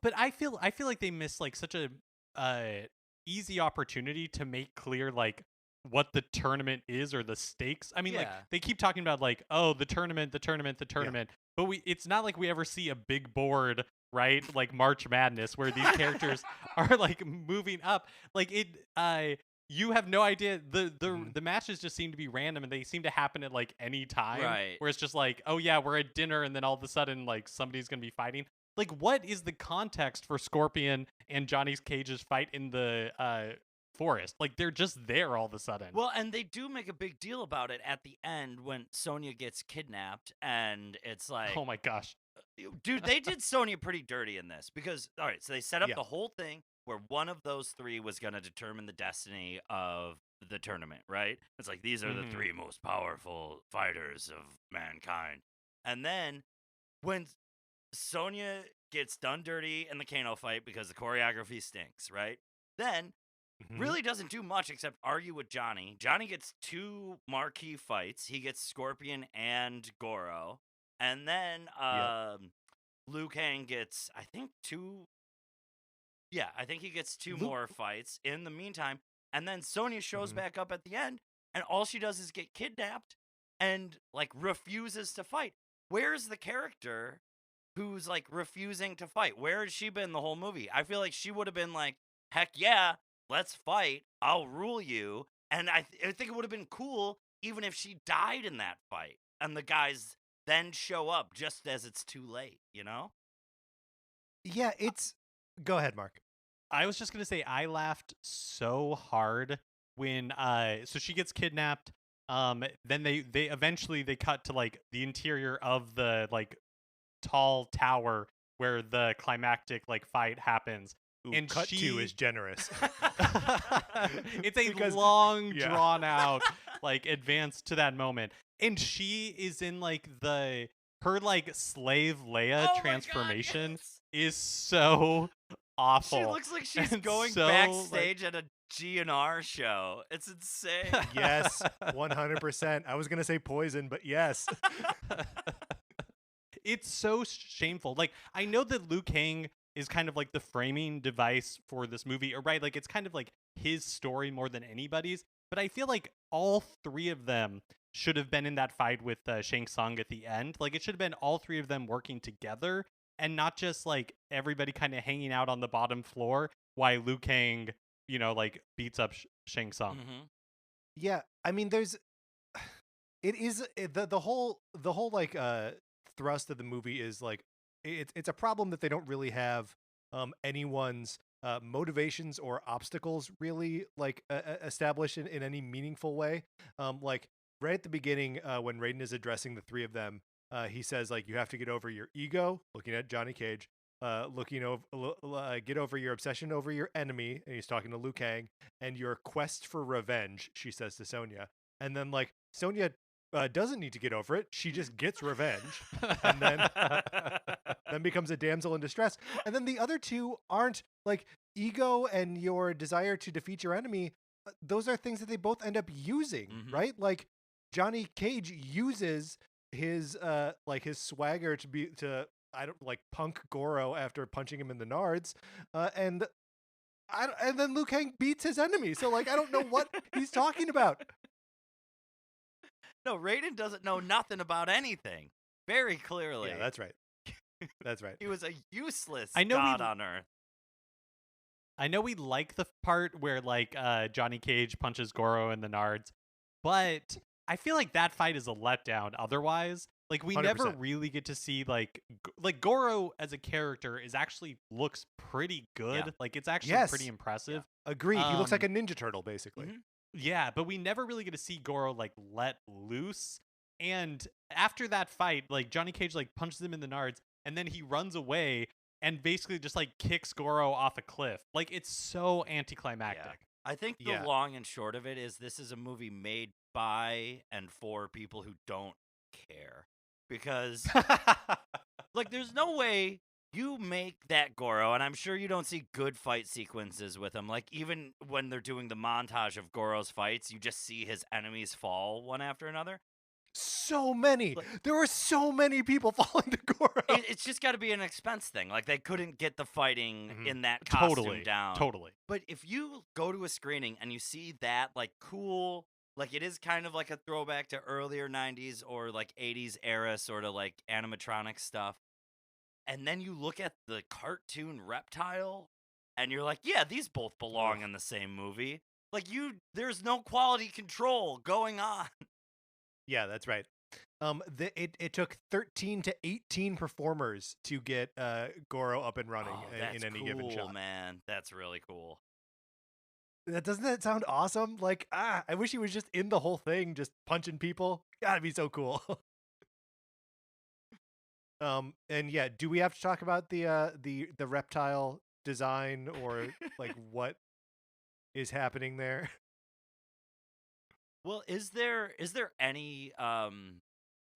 But I feel like they missed like such a easy opportunity to make clear like what the tournament is, or the stakes. I mean, like Yeah. they keep talking about like, oh, the tournament, but it's not like we ever see a big board, right? Like March Madness, where these characters are like moving up. Like you have no idea. The matches just seem to be random, and they seem to happen at like any time. Right. Where it's just like, oh yeah, we're at dinner, and then all of a sudden like somebody's gonna be fighting. Like, what is the context for Scorpion and Johnny Cage's fight in the forest? Like, they're just there all of a sudden. Well, and they do make a big deal about it at the end when Sonya gets kidnapped, and it's like, Oh my gosh. dude, they did Sonya pretty dirty in this because, all right, so they set up Yeah. the whole thing where one of those 3 was going to determine the destiny of the tournament, right? It's like, these are the Mhm. 3 most powerful fighters of mankind. And then when Sonya gets done dirty in the Kano fight because the choreography stinks, right? Then Mhm. really doesn't do much except argue with Johnny. Johnny gets 2 marquee fights. He gets Scorpion and Goro. And then Yep. Liu Kang gets, I think, 2. Yeah, I think he gets 2 Luke. more fights in the meantime. And then Sonya shows Mhm. back up at the end, and all she does is get kidnapped and, like, refuses to fight. Where's the character who's, like, refusing to fight? Where has she been the whole movie? I feel like she would have been like, heck yeah, let's fight. I'll rule you. And I think it would have been cool even if she died in that fight and the guys then show up just as it's too late, you know? Yeah, it's. Go ahead, Mark. I was just gonna say I laughed so hard when so she gets kidnapped. Then they eventually they cut to like the interior of the like tall tower where the climactic like fight happens. Ooh, And cut to she is generous. it's a Because- long yeah. drawn out like advance to that moment. And she is in like her like slave Leia Oh my God, transformation yes. is so awful. She looks like she's And going so, like- backstage at a GNR show. It's insane. Yes, 100%. I was gonna say poison, but yes. It's so shameful. Like, I know that Liu Kang is kind of like the framing device for this movie, or right? Like, it's kind of like his story more than anybody's. But I feel like all 3 of them should have been in that fight with Shang Tsung at the end. Like, it should have been all 3 of them working together, and not just like everybody kind of hanging out on the bottom floor while Liu Kang, like beats up Shang Tsung. Mhm. Yeah, I mean, there's. It is the whole like thrust of the movie is like it's a problem that they don't really have anyone's motivations or obstacles really like established in any meaningful way. Like right at the beginning when Raiden is addressing the 3 of them, he says like you have to get over your ego, looking at Johnny Cage, looking over get over your obsession over your enemy, and he's talking to Liu Kang, and your quest for revenge, she says to Sonya. And then like Sonya doesn't need to get over it. She just gets revenge and then becomes a damsel in distress. And then the other 2 aren't like ego and your desire to defeat your enemy. Those are things that they both end up using, Mhm. right? Like Johnny Cage uses his his swagger to I don't like punk Goro after punching him in the nards, and then Liu Kang beats his enemy. So like I don't know what he's talking about. No, Raiden doesn't know nothing about anything. Very clearly. Yeah, that's right. That's right. He was a useless I know god we- on Earth. I know we like the part where like Johnny Cage punches Goro in the nards, but I feel like that fight is a letdown otherwise. Like we never 100%. really get to see like Goro as a character is actually looks pretty good. Yeah. Like it's actually Yes. pretty impressive. Agreed. He looks like a Um, Ninja Turtle, basically. Mhm. Yeah, but we never really get to see Goro like let loose. And after that fight, like Johnny Cage like punches him in the nards and then he runs away and basically just like kicks Goro off a cliff. Like it's so anticlimactic. I think the Yeah. long and short of it is this is a movie made by and for people who don't care. Because like there's no way you make that Goro, and I'm sure you don't see good fight sequences with him. Like even when they're doing the montage of Goro's fights, you just see his enemies fall one after another. So many. Like- There were so many people falling to Goro. It's just got to be an expense thing. Like they couldn't get the fighting Mhm. in that costume Totally. down. Totally. But if you go to a screening and you see that like cool, like it is kind of like a throwback to earlier 90s or like 80s era sort of like animatronic stuff. And then you look at the cartoon reptile and you're like, yeah, these both belong in the same movie. Like there's no quality control going on. Yeah, that's right. It took 13 to 18 performers to get Goro up and running That's in any cool, given shot. man. That's really cool. Doesn't that sound awesome? Like, I wish he was just in the whole thing, just punching people. Gotta be so cool. And yeah, do we have to talk about the reptile design or like what is happening there? Well, is there any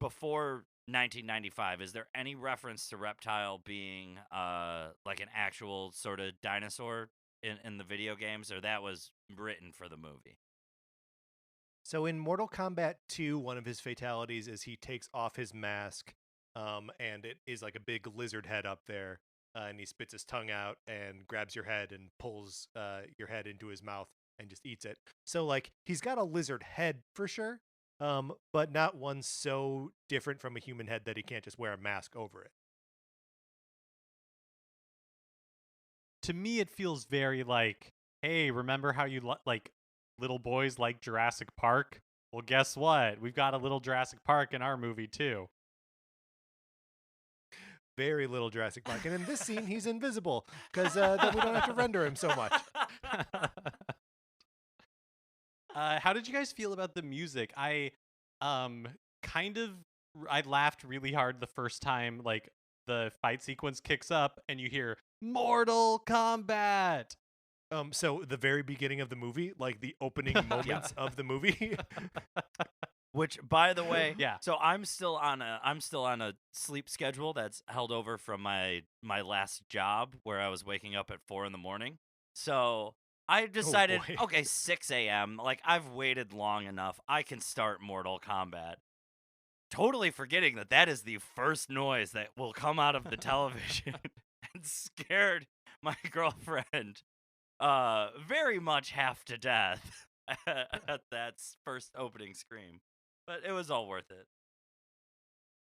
before 1995? Is there any reference to reptile being like an actual sort of dinosaur in the video games, or that was written for the movie? So in Mortal Kombat 2, one of his fatalities is he takes off his mask, and it is like a big lizard head up there, and he spits his tongue out and grabs your head and pulls your head into his mouth and just eats it. So like he's got a lizard head for sure, but not one so different from a human head that he can't just wear a mask over it. To me, it feels very like, hey, remember how you like little boys like Jurassic Park? Well, guess what? We've got a little Jurassic Park in our movie too. Very little Jurassic Park. And in this scene, he's invisible because then we don't have to render him so much. How did you guys feel about the music? I laughed really hard the first time like the fight sequence kicks up and you hear Mortal Kombat. So the very beginning of the movie, like the opening moments of the movie. Which, by the way, Yeah. So I'm still on a sleep schedule that's held over from my last job where I was waking up at 4 a.m. So I decided, boy. okay, 6 a.m. Like I've waited long enough. I can start Mortal Kombat. Totally forgetting that is the first noise that will come out of the television, and scared my girlfriend very much half to death at that first opening scream. But it was all worth it.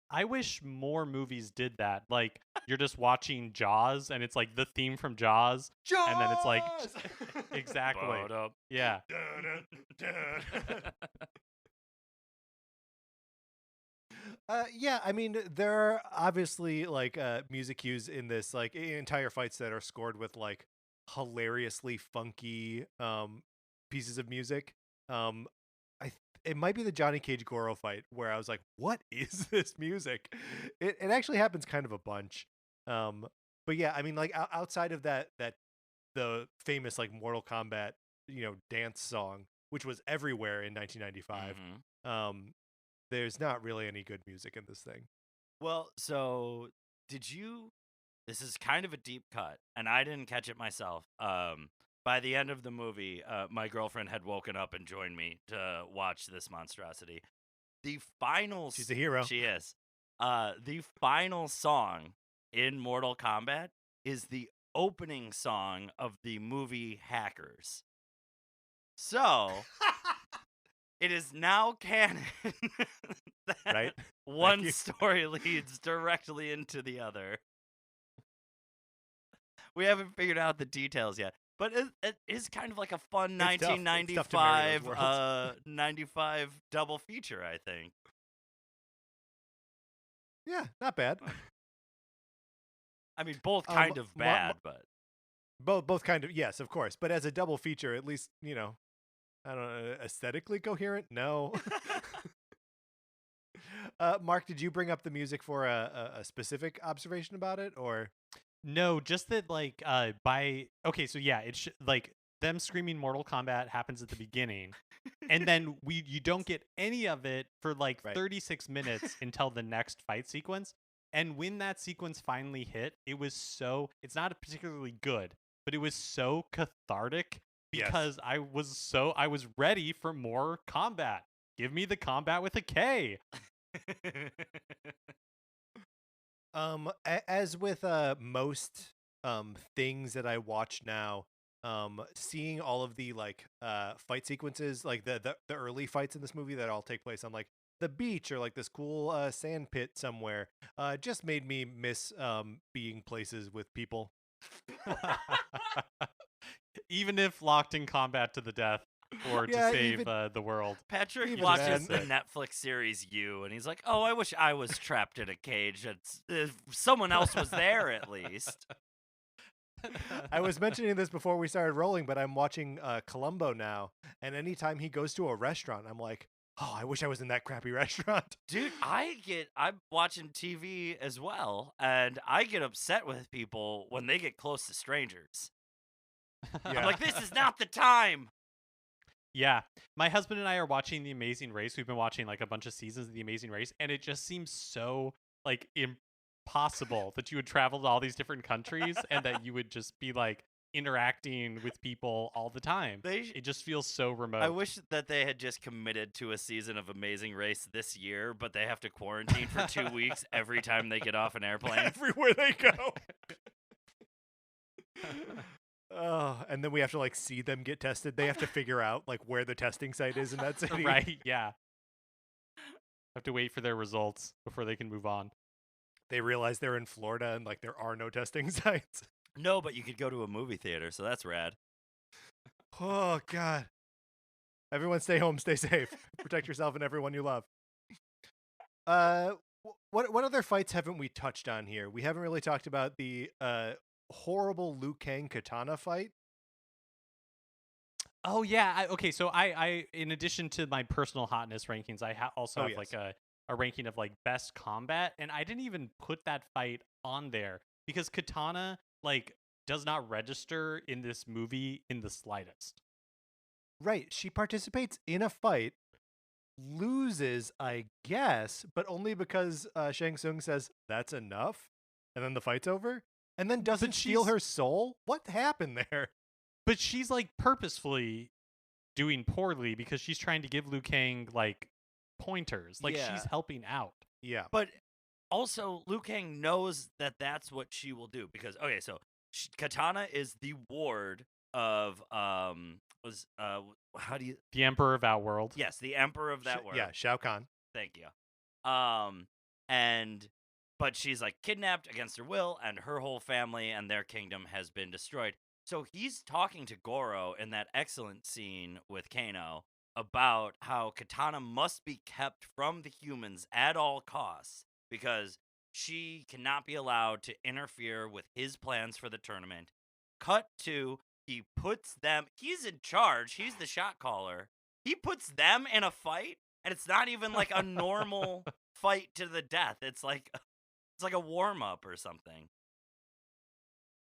I wish more movies did that. Like you're just watching Jaws and it's like the theme from Jaws. And then it's like exactly. Ba-dum. Yeah. Yeah, I mean, there are obviously like music cues in this, like entire fights that are scored with like hilariously funky pieces of music. It might be the Johnny Cage Goro fight where I was like, "What is this music?" It actually happens kind of a bunch. But yeah, I mean, like outside of that the famous like Mortal Kombat dance song, which was everywhere in 1995. Mhm. There's not really any good music in this thing. Well, so this is kind of a deep cut, and I didn't catch it myself. By the end of the movie, my girlfriend had woken up and joined me to watch this monstrosity. The final She's a hero. She is. The final song in Mortal Kombat is the opening song of the movie Hackers. So it is now canon that Right? one you. story leads directly into the other. We haven't figured out the details yet, but it is kind of like a fun It's tough. It's tough to marry those 95 double feature, I think. Yeah, not bad. I mean, both kind of bad, but Both kind of, yes, of course. But as a double feature, at least, I don't know, aesthetically coherent? No. Mark, did you bring up the music for a specific observation about it, or? No, just that like so yeah, it's like them screaming Mortal Kombat happens at the beginning. And then you don't get any of it for like 36 minutes until the next fight sequence. And when that sequence finally hit, it's not particularly good, but it was so cathartic because I was ready for more combat. Give me the combat with a K. As with most things that I watch now, seeing all of the like fight sequences, like the early fights in this movie that all take place on like the beach or like this cool sand pit somewhere, just made me miss being places with people. Even if locked in combat to the death or to save the world. Patrick watches the Netflix series You, and he's like, "Oh, I wish I was trapped in a cage. If someone else was there at least." I was mentioning this before we started rolling, but I'm watching Columbo now, and anytime he goes to a restaurant, I'm like, "Oh, I wish I was in that crappy restaurant." Dude, I'm watching TV as well, and I get upset with people when they get close to strangers. Yeah. I'm like, this is not the time. Yeah. My husband and I are watching The Amazing Race. We've been watching like a bunch of seasons of The Amazing Race, and it just seems so like impossible that you would travel to all these different countries and that you would just be like interacting with people all the time. It just feels so remote. I wish that they had just committed to a season of Amazing Race this year, but they have to quarantine for 2 weeks every time they get off an airplane. Everywhere they go. Oh, and then we have to like see them get tested. They have to figure out like where the testing site is in that city. Right, yeah. Have to wait for their results before they can move on. They realize they're in Florida and like there are no testing sites. No, but you could go to a movie theater, so that's rad. Oh God. Everyone stay home, stay safe. Protect yourself and everyone you love. What other fights haven't we touched on here? We haven't really talked about the horrible Liu Kang katana fight. Oh yeah. Okay. So I in addition to my personal hotness rankings, I also have like a ranking of like best combat, and I didn't even put that fight on there because katana like does not register in this movie in the slightest. Right. She participates in a fight, loses, I guess, but only because Shang Tsung says that's enough, and then the fight's over, and then doesn't steal her soul. What happened there? But she's like purposefully doing poorly because she's trying to give Liu Kang like pointers. Like she's helping out. Yeah. But also Liu Kang knows that that's what she will do because so Katana is the ward of how do you the Emperor of Outworld. Yes, the Emperor of that world. Yeah, Shao Kahn. Thank you. But she's like kidnapped against her will, and her whole family and their kingdom has been destroyed. So he's talking to Goro in that excellent scene with Kano about how Katana must be kept from the humans at all costs because she cannot be allowed to interfere with his plans for the tournament. Cut to, he puts them, he's in charge, he's the shot caller. He puts them in a fight, and it's not even like a normal fight to the death. It's like a warm-up or something.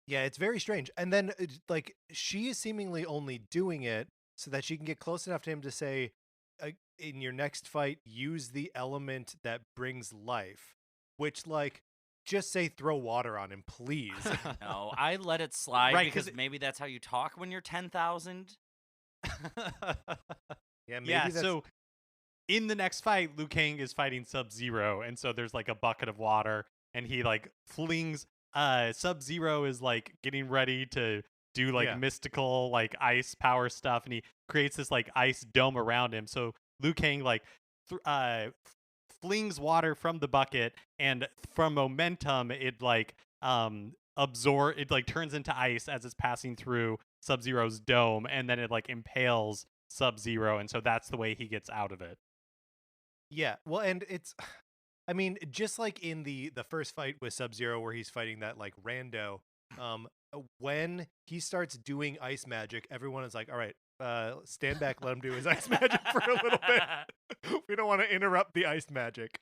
Yeah, it's very strange. And then, like, she is seemingly only doing it so that she can get close enough to him to say, in your next fight, use the element that brings life. Which, like, just say throw water on him, please. No, I let it slide Right, because maybe that's how you talk when you're 10,000. Yeah, so in the next fight, Liu Kang is fighting Sub-Zero, and so there's like a bucket of water, and he like flings Sub-Zero is like getting ready to do like mystical like ice power stuff, and he creates this like ice dome around him. So Liu Kang like flings water from the bucket, and from momentum it like it like turns into ice as it's passing through Sub-Zero's dome, and then it like impales Sub-Zero, and so that's the way he gets out of it. Yeah, well, and it's, I mean, just like in the first fight with Sub-Zero where he's fighting that like rando, when he starts doing ice magic, everyone is like, all right, stand back, let him do his ice magic for a little bit. We don't want to interrupt the ice magic.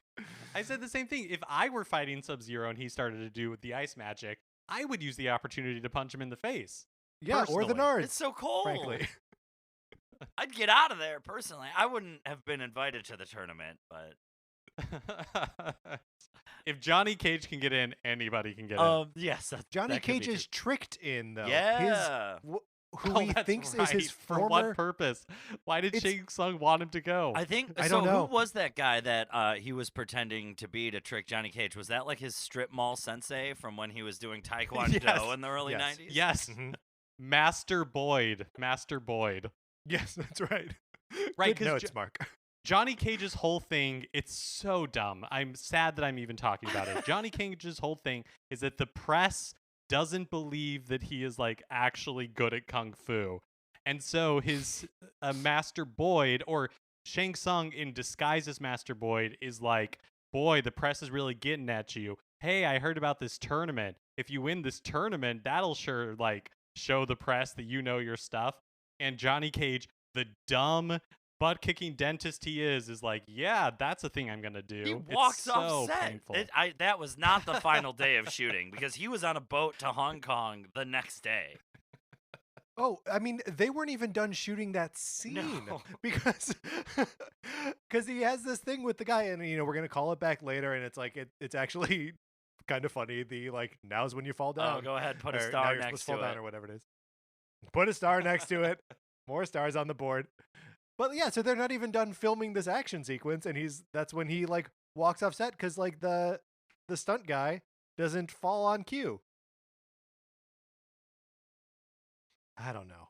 I said the same thing. If I were fighting Sub-Zero and he started to do the ice magic, I would use the opportunity to punch him in the face. Yeah, personally. or the nards. It's so cold. Frankly. I'd get out of there personally. I wouldn't have been invited to the tournament, but if Johnny Cage can get in, anybody can get in. Yes, Johnny Cage is tricked in though. Yeah. Who he thinks is his former. For what purpose? Why did Shang Tsung want him to go? I think I don't know. Who was that guy that he was pretending to be to trick Johnny Cage? Was that like his strip mall sensei from when he was doing Taekwondo in the early 90s? Yes. Mm-hmm. Master Boyd. Yes, that's right. Right, Good notes, Mark. Johnny Cage's whole thing, it's so dumb. I'm sad that I'm even talking about it. Johnny Cage's whole thing is that the press doesn't believe that he is like actually good at kung fu. And so his Master Boyd, or Shang Tsung in disguise as Master Boyd, is like, boy, the press is really getting at you. Hey, I heard about this tournament. If you win this tournament, that'll sure like show the press that you know your stuff. And Johnny Cage, the dumb butt-kicking dentist he is like, yeah, that's a thing I'm gonna do. He walks it's so off set. Painful. That was not the final day of shooting because he was on a boat to Hong Kong the next day. Oh, I mean, they weren't even done shooting that scene because he has this thing with the guy, and we're gonna call it back later, and it's like it's actually kind of funny. The like, now's when you fall down. Oh, go ahead, put a now star you're next supposed to fall to down it. or whatever it is. Put a star next to it. More stars on the board. But yeah, so they're not even done filming this action sequence, and that's when he like walks off set because like the stunt guy doesn't fall on cue. I don't know.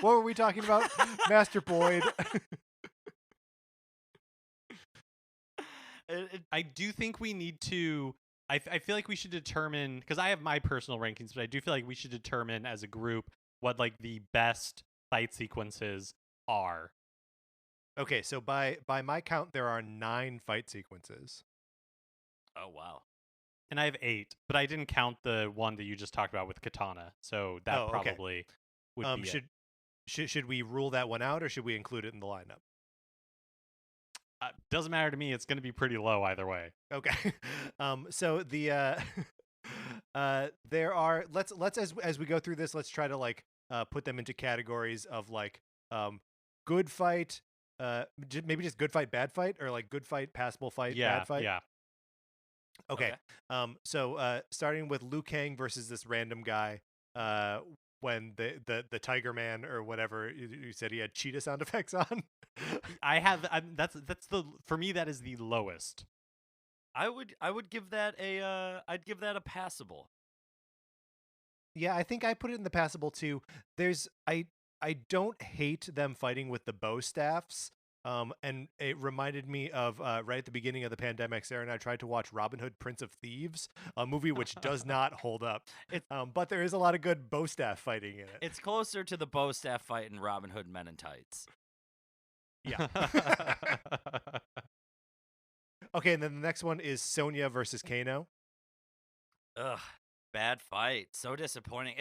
What were we talking about? Master Boyd. I do think we need to. I feel like we should determine, because I have my personal rankings, but I do feel like we should determine as a group what like the best fight sequences are. Okay, so by my count, there are 9 fight sequences. Oh wow. And I have 8, but I didn't count the one that you just talked about with Katana, so that okay. probably would be should we rule that one out, or should we include it in the lineup? Doesn't matter to me. It's going to be pretty low either way. Okay. So the there are let's as we go through this, let's try to like put them into categories of like good fight, maybe just good fight, bad fight, or like good fight, passable fight, bad fight. Yeah. Okay. So starting with Liu Kang versus this random guy, when the Tiger Man or whatever you said he had cheetah sound effects on. That's the, for me, that is the lowest. I would give that I'd give that a passable. Yeah, I think I put it in the passable too. I don't hate them fighting with the bow staffs. And it reminded me of right at the beginning of the pandemic, Sarah and I tried to watch Robin Hood, Prince of Thieves, a movie which does not hold up. But there is a lot of good bow staff fighting in it. It's closer to the bow staff fight in Robin Hood Men in Tights. Yeah. Okay, and then the next one is Sonya versus Kano. Ugh, bad fight. So disappointing.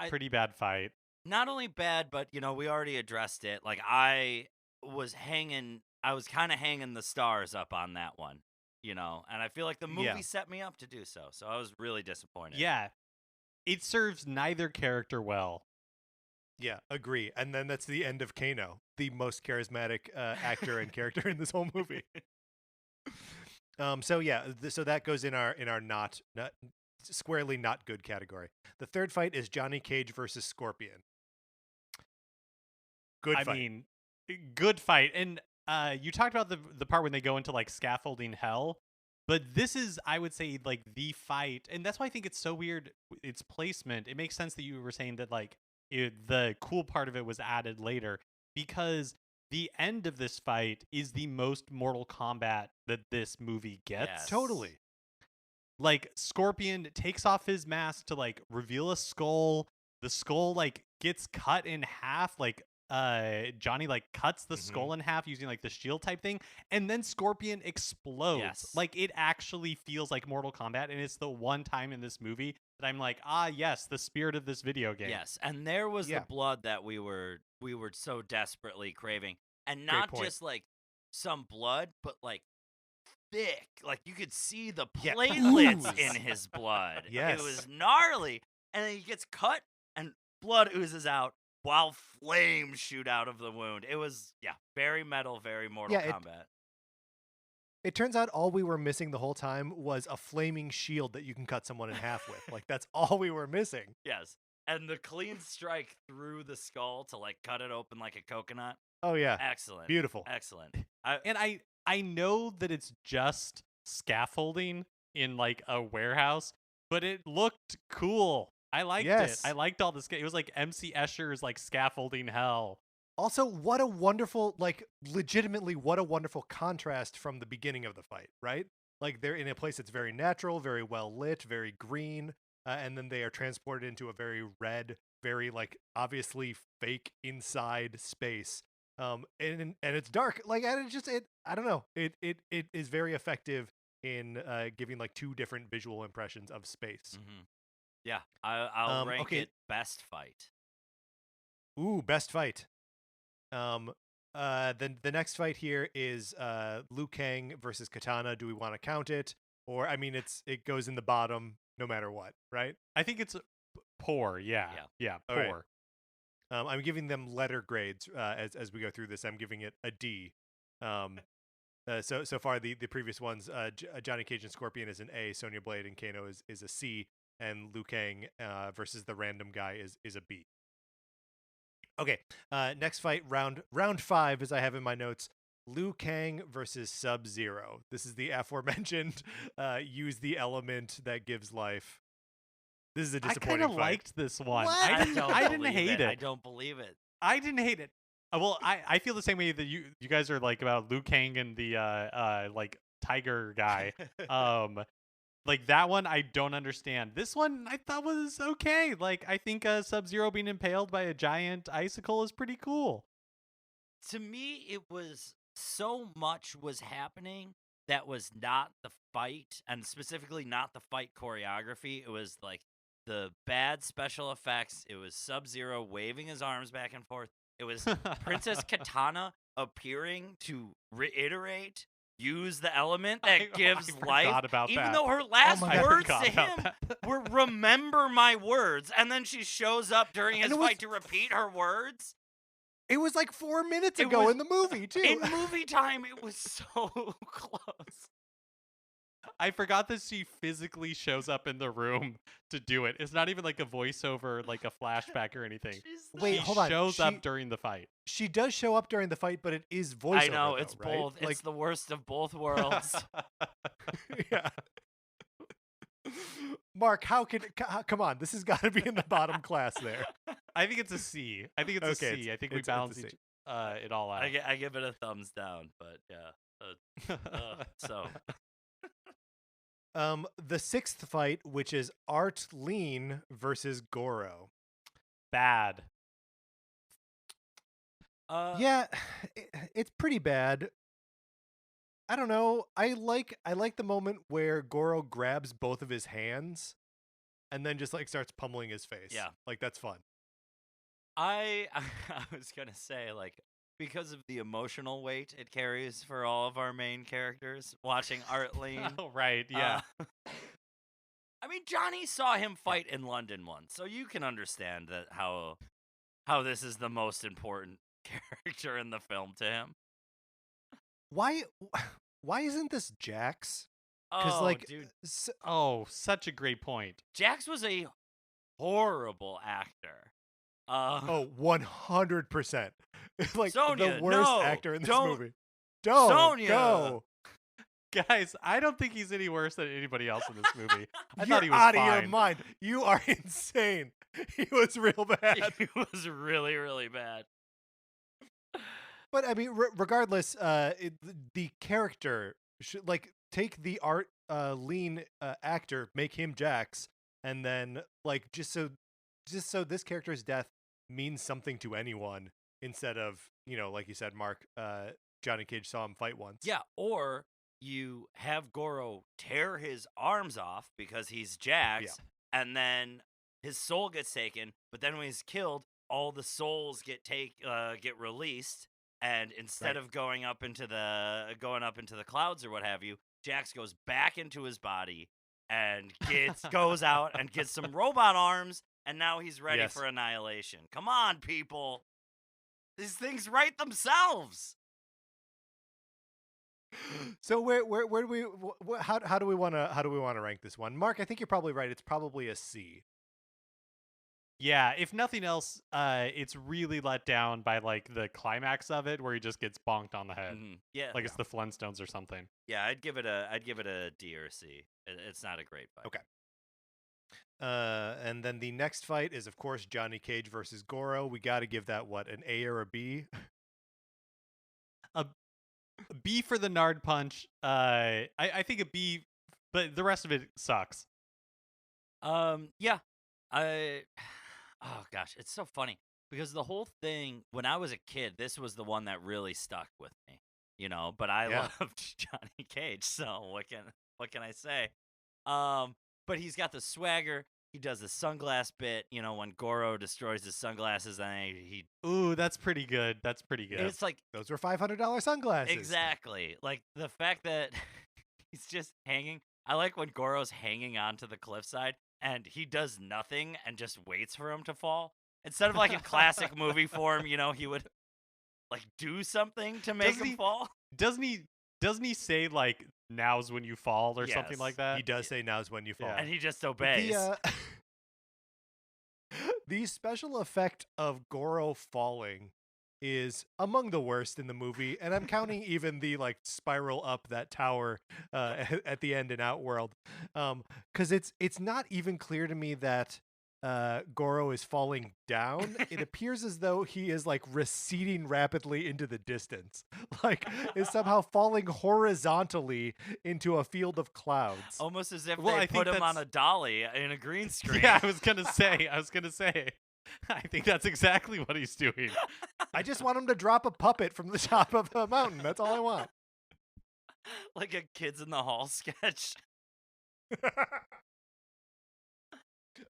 Pretty bad fight. Not only bad, but we already addressed it. Like I was kind of hanging the stars up on that one, and I feel like the movie set me up to do so. So I was really disappointed. Yeah. It serves neither character well. Yeah, agree. And then that's the end of Kano, the most charismatic actor and character in this whole movie. So yeah, so that goes in our not squarely not good category. The third fight is Johnny Cage versus Scorpion. Good fight. I mean, good fight. And you talked about the part when they go into like scaffolding hell, but this is, I would say, like the fight, and that's why I think it's so weird. Its placement. It makes sense that you were saying that like the cool part of it was added later, because the end of this fight is the most Mortal Kombat that this movie gets. Yes. Totally. Like Scorpion takes off his mask to like reveal a skull. The skull like gets cut in half. Like Johnny like cuts the skull in half using like the shield type thing, and then Scorpion explodes. Yes. Like it actually feels like Mortal Kombat, and it's the one time in this movie that I'm like, yes, the spirit of this video game. Yes, and there was the blood that we were so desperately craving, and not just like some blood, but like thick. Like you could see the platelets in his blood. Yes. It was gnarly, and then he gets cut, and blood oozes out while flames shoot out of the wound. It was very metal, very Mortal Kombat. It turns out all we were missing the whole time was a flaming shield that you can cut someone in half with. Like, that's all we were missing. Yes. And the clean strike through the skull to, like, cut it open like a coconut. Oh, yeah. Excellent. Beautiful. Excellent. And I know that it's just scaffolding in, like, a warehouse, but it looked cool. I liked it. I liked all this. It was like MC Escher's, like, scaffolding hell. Also, what a wonderful, like, legitimately, what a wonderful contrast from the beginning of the fight, right? Like, they're in a place that's very natural, very well lit, very green, and then they are transported into a very red, very, like, obviously fake inside space. And it's dark. Like, and I don't know. It is very effective in giving, like, two different visual impressions of space. Mm-hmm. Yeah, I'll rank it best fight. Ooh, best fight. Then the next fight here is Liu Kang versus Katana. Do we want to count it, or I mean, it goes in the bottom no matter what, right? I think it's poor. Yeah, poor. Right. I'm giving them letter grades as we go through this. I'm giving it a D. So far the previous ones, Johnny Cage and Scorpion is an A. Sonya Blade and Kano is a C, and Liu Kang versus the random guy is a B. Okay, next fight, round 5, as I have in my notes. Liu Kang versus Sub-Zero. This is the aforementioned use the element that gives life. This is a I disappointing kind of fight. liked this one. What? I didn't believe hate it. I don't believe it. I didn't hate it. Well, I feel the same way that you guys are like about Liu Kang and the like tiger guy. Like that one I don't understand. This one I thought was okay. Like I think Sub-Zero being impaled by a giant icicle is pretty cool. To me, it was so much was happening that was not the fight, and specifically not the fight choreography. It was like the bad special effects. It was Sub-Zero waving his arms back and forth. It was Princess Katana appearing to reiterate, use the element that gives life. About even that. though her last I words forgot to about him that. were "remember my words," and then she shows up during his And it was- fight to repeat her words. It was like 4 minutes It ago was- in the movie, too. In movie time, it was so close. I forgot that she physically shows up in the room to do it. It's not even like a voiceover, like a flashback or anything. Wait, She hold on. shows She- up during the fight. She does show up during the fight, but it is voiceover. I know, though, it's right? both. Like, It's the worst of both worlds. yeah. Mark, come on, this has got to be in the bottom class there. I think it's a C. I think it's Okay, a it's- C. I think we it's a balance C. it all out. I give it a thumbs down, but yeah. So The 6th fight, which is Art Lean versus Goro. Bad. Yeah, it's pretty bad. I don't know. I like the moment where Goro grabs both of his hands and then just like starts pummeling his face. Yeah. Like that's fun. I was gonna say, like, because of the emotional weight it carries for all of our main characters, watching Art Lean. Oh, right. Yeah. I mean, Johnny saw him fight in London once, so you can understand that how this is the most important character in the film to him. Why isn't this Jax? Oh, like dude, Oh, such a great point. Jax was a horrible actor. 100%. Like Sonya, the worst no, actor in this don't- movie. Don't Sonya! go. Guys, I don't think he's any worse than anybody else in this movie. I You're thought he was out fine. of your mind. You are insane. He was real bad. He was really, really bad. But I mean, regardless, the character should like take the Art Lean actor, make him Jax, and then like just so this character's death means something to anyone instead of, you know, like you said, Mark, Johnny Cage saw him fight once. Yeah, or you have Goro tear his arms off because he's Jax, and then his soul gets taken. But then when he's killed, all the souls get released, and instead of going up into the clouds or what have you, Jax goes back into his body and goes out and gets some robot arms, and now he's ready for annihilation. Come on, people. These things write themselves. So where do we how do we want to rank this one? Mark, I think you're probably right. It's probably a C. Yeah, if nothing else, it's really let down by like the climax of it, where he just gets bonked on the head, Yeah, like it's the Flintstones or something. yeah. I'd give it a D or a C. It's not a great fight. Okay. And then the next fight is, of course, Johnny Cage versus Goro. We got to give that an A or a B? A B for the Nard Punch. I think a B, but the rest of it sucks. Yeah. Oh gosh, it's so funny because the whole thing, when I was a kid, this was the one that really stuck with me, you know. But I loved Johnny Cage, so what can I say? But he's got the swagger. He does the sunglass bit, you know, when Goro destroys his sunglasses, and he. Ooh, that's pretty good. That's pretty good. It's like Those were $500 sunglasses. exactly like the fact that he's just hanging. I like when Goro's hanging onto the cliffside and he does nothing and just waits for him to fall. Instead of like in classic movie form, you know, he would like do something to make him fall. Doesn't he say like now's when you fall or something like that? He does say now's when you fall. Yeah. And he just obeys. The special effect of Goro falling is among the worst in the movie, and I'm counting even the like spiral up that tower at the end in Outworld, because it's not even clear to me that Goro is falling down. It appears as though he is like receding rapidly into the distance, like is somehow falling horizontally into a field of clouds. Almost as if Well, they I think put him on that's- a dolly in a green screen. Yeah, I was gonna say. I think that's exactly what he's doing. I just want him to drop a puppet from the top of the mountain. That's all I want. Like a Kids in the Hall sketch.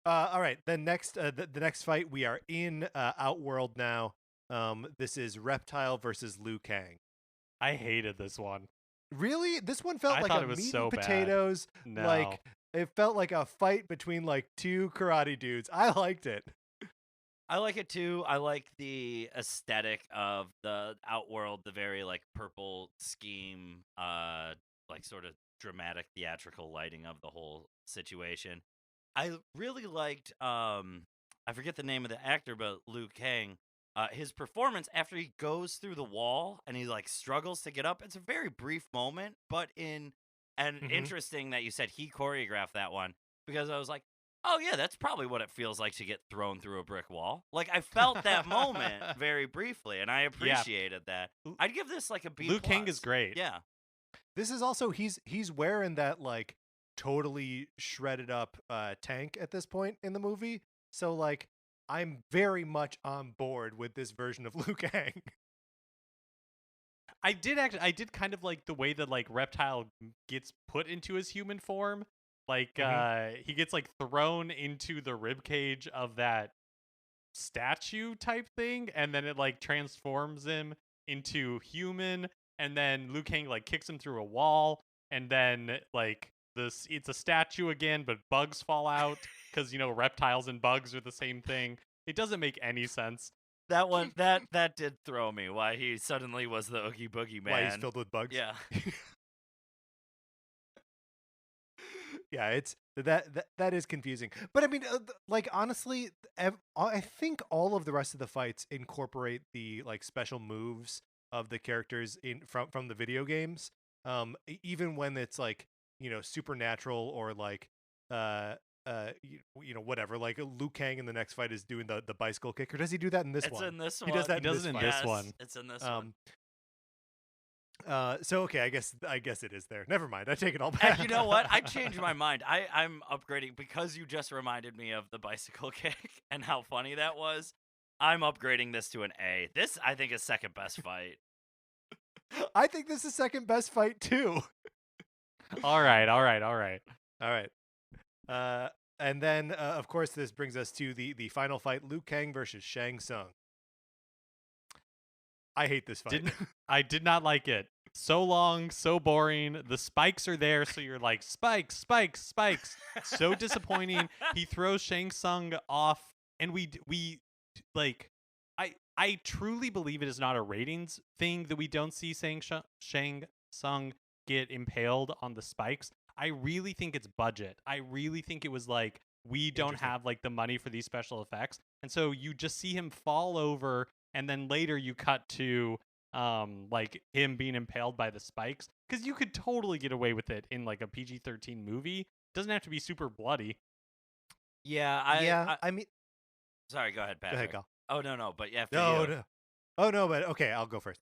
All right, the next fight, we are in Outworld now. This is Reptile versus Liu Kang. I hated this one. Really, this one felt I like thought a it was meat so and bad. potatoes. No. Like it felt like a fight between like two karate dudes. I liked it. I like it too. I like the aesthetic of the Outworld, the very like purple scheme, like sort of dramatic theatrical lighting of the whole situation. I really liked I forget the name of the actor, but Liu Kang, his performance after he goes through the wall and he like struggles to get up. It's a very brief moment, but interesting that you said he choreographed that one, because I was like, oh yeah, that's probably what it feels like to get thrown through a brick wall. Like I felt that moment very briefly, and I appreciated that. I'd give this like a B+. Liu Kang is great. Yeah. This is also he's wearing that like totally shredded up tank at this point in the movie. So like I'm very much on board with this version of Liu Kang. I did kind of like the way that like Reptile gets put into his human form. Like he gets like thrown into the ribcage of that statue type thing, and then it like transforms him into human, and then Liu Kang like kicks him through a wall, and then like it's a statue again, but bugs fall out because reptiles and bugs are the same thing. It doesn't make any sense. That one that did throw me. Why he suddenly was the Oogie Boogie Man. Why he's filled with bugs. Yeah. Yeah, it's that is confusing. But I mean, like honestly, I think all of the rest of the fights incorporate the like special moves of the characters from the video games. Even when it's like supernatural or like whatever. Like Liu Kang in the next fight is doing the bicycle kick, or does he do that in this one? It's in this one. He does that. He does it in fight. this one. It's in this one. So okay, I guess it is there. Never mind. I take it all back. And you know what? I changed my mind. I'm upgrading because you just reminded me of the bicycle kick and how funny that was. I'm upgrading this to an A. This I think is second best fight. I think this is second best fight too. All right. All right. And then of course this brings us to the final fight: Liu Kang versus Shang Tsung. I hate this fight. I did not like it. So long, so boring. The spikes are there, so you're like, spikes, spikes, spikes. So disappointing. He throws Shang Tsung off, and we like, I truly believe it is not a ratings thing that we don't see Shang Tsung get impaled on the spikes. I really think it's budget. I really think it was like, we don't have like the money for these special effects, and so you just see him fall over. And then later you cut to like him being impaled by the spikes, because you could totally get away with it in like a PG-13 movie. It doesn't have to be super bloody. Yeah, I mean, sorry, go ahead, Patrick. go ahead, Gal. Oh no, but yeah, No. Oh no, but okay, I'll go first.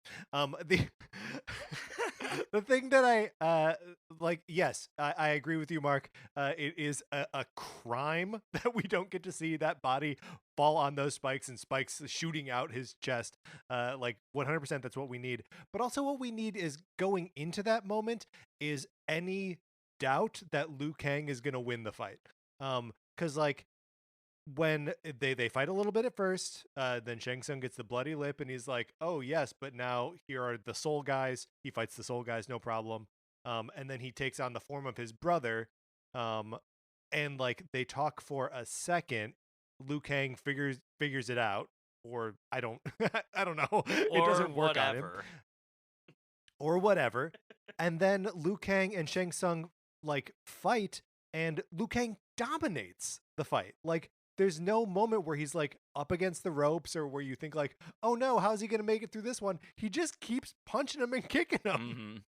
The thing that I like, yes, I agree with you, Mark. It is a crime that we don't get to see that body fall on those spikes and spikes shooting out his chest. Like 100%, that's what we need. But also, what we need is going into that moment is any doubt that Liu Kang is gonna win the fight. Because like, when they fight a little bit at first, then Shang Tsung gets the bloody lip and he's like, oh yes, but now here are the soul guys. He fights the soul guys, no problem. And then he takes on the form of his brother. And like they talk for a second. Liu Kang figures it out, or I don't know. It doesn't work on him. Or whatever. And then Liu Kang and Shang Tsung like fight, and Liu Kang dominates the fight. Like, there's no moment where he's like up against the ropes or where you think like, oh no, how's he gonna make it through this one? He just keeps punching him and kicking him.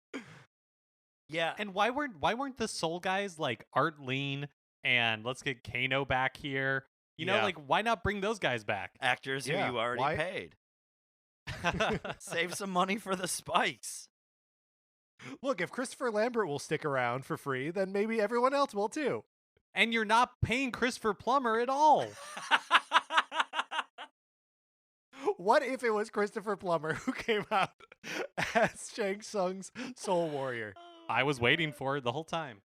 Yeah. And why weren't the Soul guys like Art Lean and let's get Kano back here? You know, Yeah. like why not bring those guys back? Actors who Yeah, you already why- paid. Save some money for the spikes. Look, if Christopher Lambert will stick around for free, then maybe everyone else will too. And you're not paying Christopher Plummer at all. What if it was Christopher Plummer who came out as Shang Tsung's Soul Warrior? I was waiting for it the whole time.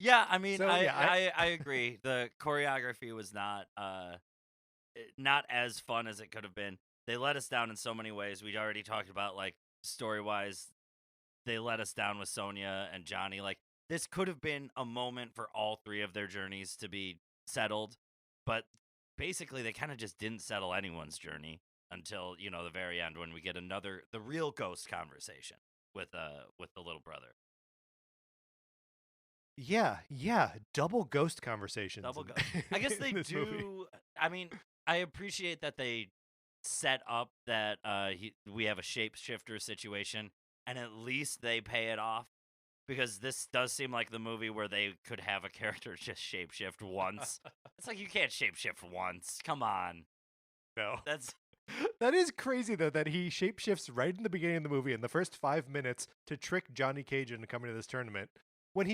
Yeah, I mean, So, I agree. The choreography was not as fun as it could have been. They let us down in so many ways. We'd already talked about, like, story-wise, they let us down with Sonya and Johnny. Like, this could have been a moment for all three of their journeys to be settled, but basically they kind of just didn't settle anyone's journey until, you know, the very end when we get the real ghost conversation with the little brother. Yeah, double ghost conversations. Double in- ghost. I guess they in this movie. do. I mean, I appreciate that they set up that we have a shapeshifter situation, and at least they pay it off, because this does seem like the movie where they could have a character just shapeshift once. It's like, you can't shapeshift once. Come on. No. That is crazy, though, that he shapeshifts right in the beginning of the movie in the first 5 minutes to trick Johnny Cage into coming to this tournament. When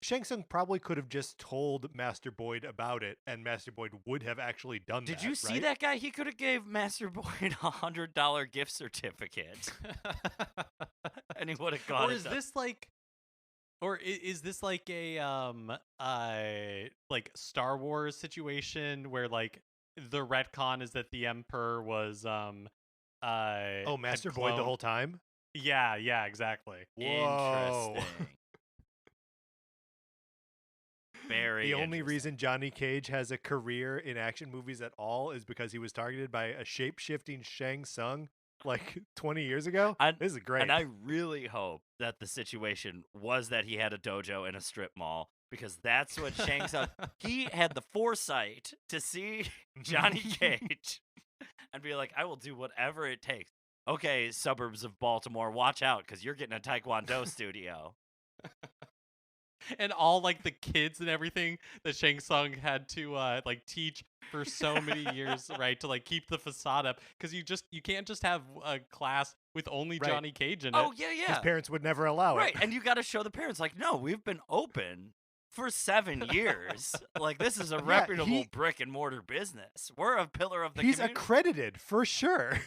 Shang Tsung probably could have just told Master Boyd about it, and Master Boyd would have actually done that. Did you see right? that guy? He could have gave Master Boyd $100 gift certificate, and he would have gone. Or is this like, is this like a like Star Wars situation where like the retcon is that the Emperor was Master Boyd the whole time? Yeah, exactly. Whoa. Interesting. Very The only interesting. reason Johnny Cage has a career in action movies at all is because he was targeted by a shape-shifting Shang Tsung like 20 years ago. This is great. And I really hope that the situation was that he had a dojo in a strip mall, because that's what Shang Tsung. He had the foresight to see Johnny Cage and be like, I will do whatever it takes. Okay, suburbs of Baltimore, watch out, because you're getting a Taekwondo studio. And all like the kids and everything that Shang Tsung had to like teach for so many years, right, to like keep the facade up, because you can't just have a class with only Right. Johnny Cage in Oh it. yeah. His parents would never allow Right, it. and you got to show the parents, like, no, we've been open for 7 years. Like, this is a reputable brick and mortar business. We're a pillar of the He's community. accredited for sure.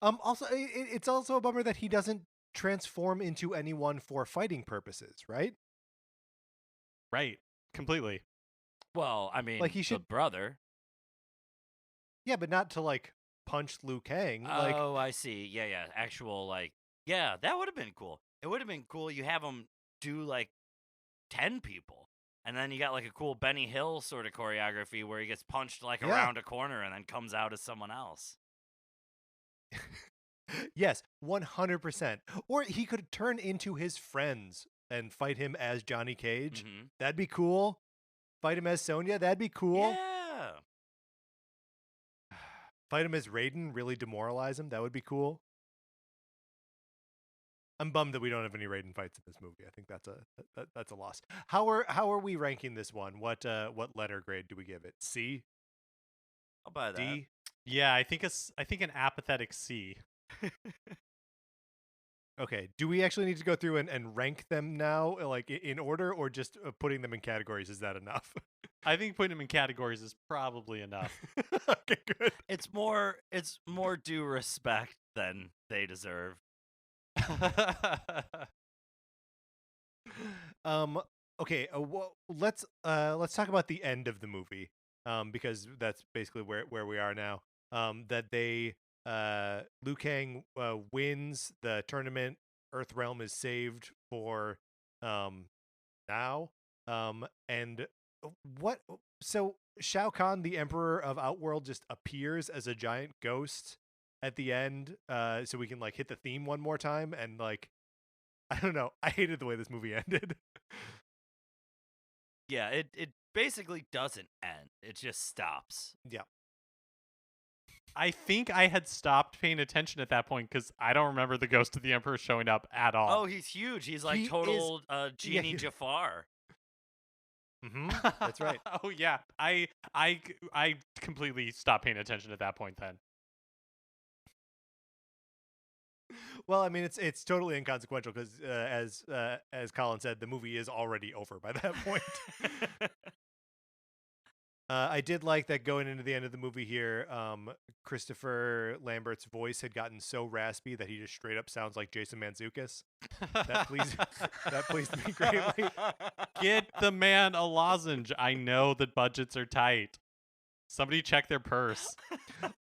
Also, it's also a bummer that he doesn't transform into anyone for fighting purposes, right? Right, completely. Well, I mean, Like, he the should- brother. Yeah, but not to like punch Liu Kang. Like, Oh, I see. Yeah. Actual, like, yeah, that would have been cool. It would have been cool. You have him do like 10 people, and then you got like a cool Benny Hill sort of choreography where he gets punched like Yeah. around a corner and then comes out as someone else. yes, 100%. Or he could turn into his friends and fight him as Johnny Cage. Mhm. That'd be cool. Fight him as Sonya. That'd be cool. Yeah. Fight him as Raiden. Really demoralize him. That would be cool. I'm bummed that we don't have any Raiden fights in this movie. I think that's a loss. How are we ranking this one? What letter grade do we give it? C? I'll buy that. D? Yeah, I think an apathetic C. Okay. Do we actually need to go through and rank them now, like in order, or just putting them in categories? Is that enough? I think putting them in categories is probably enough. Okay, good. It's more due respect than they deserve. Okay. Let's talk about the end of the movie. Because that's basically where we are now. That they Liu Kang wins the tournament. Earthrealm is saved for now. And what? So Shao Kahn, the Emperor of Outworld, just appears as a giant ghost at the end. So we can like hit the theme one more time and like, I don't know. I hated the way this movie ended. Yeah, it basically doesn't end. It just stops. Yeah. I think I had stopped paying attention at that point because I don't remember the Ghost of the Emperor showing up at all. Oh, he's huge. He's like He is- total Genie Jafar. That's right. Oh yeah, I completely stopped paying attention at that point. Then Well, I mean, it's totally inconsequential because as Colin said, the movie is already over by that point. I did like that going into the end of the movie here. Christopher Lambert's voice had gotten so raspy that he just straight up sounds like Jason Mantzoukas. That pleased me greatly. get the man a lozenge. I know that budgets are tight. Somebody check their purse.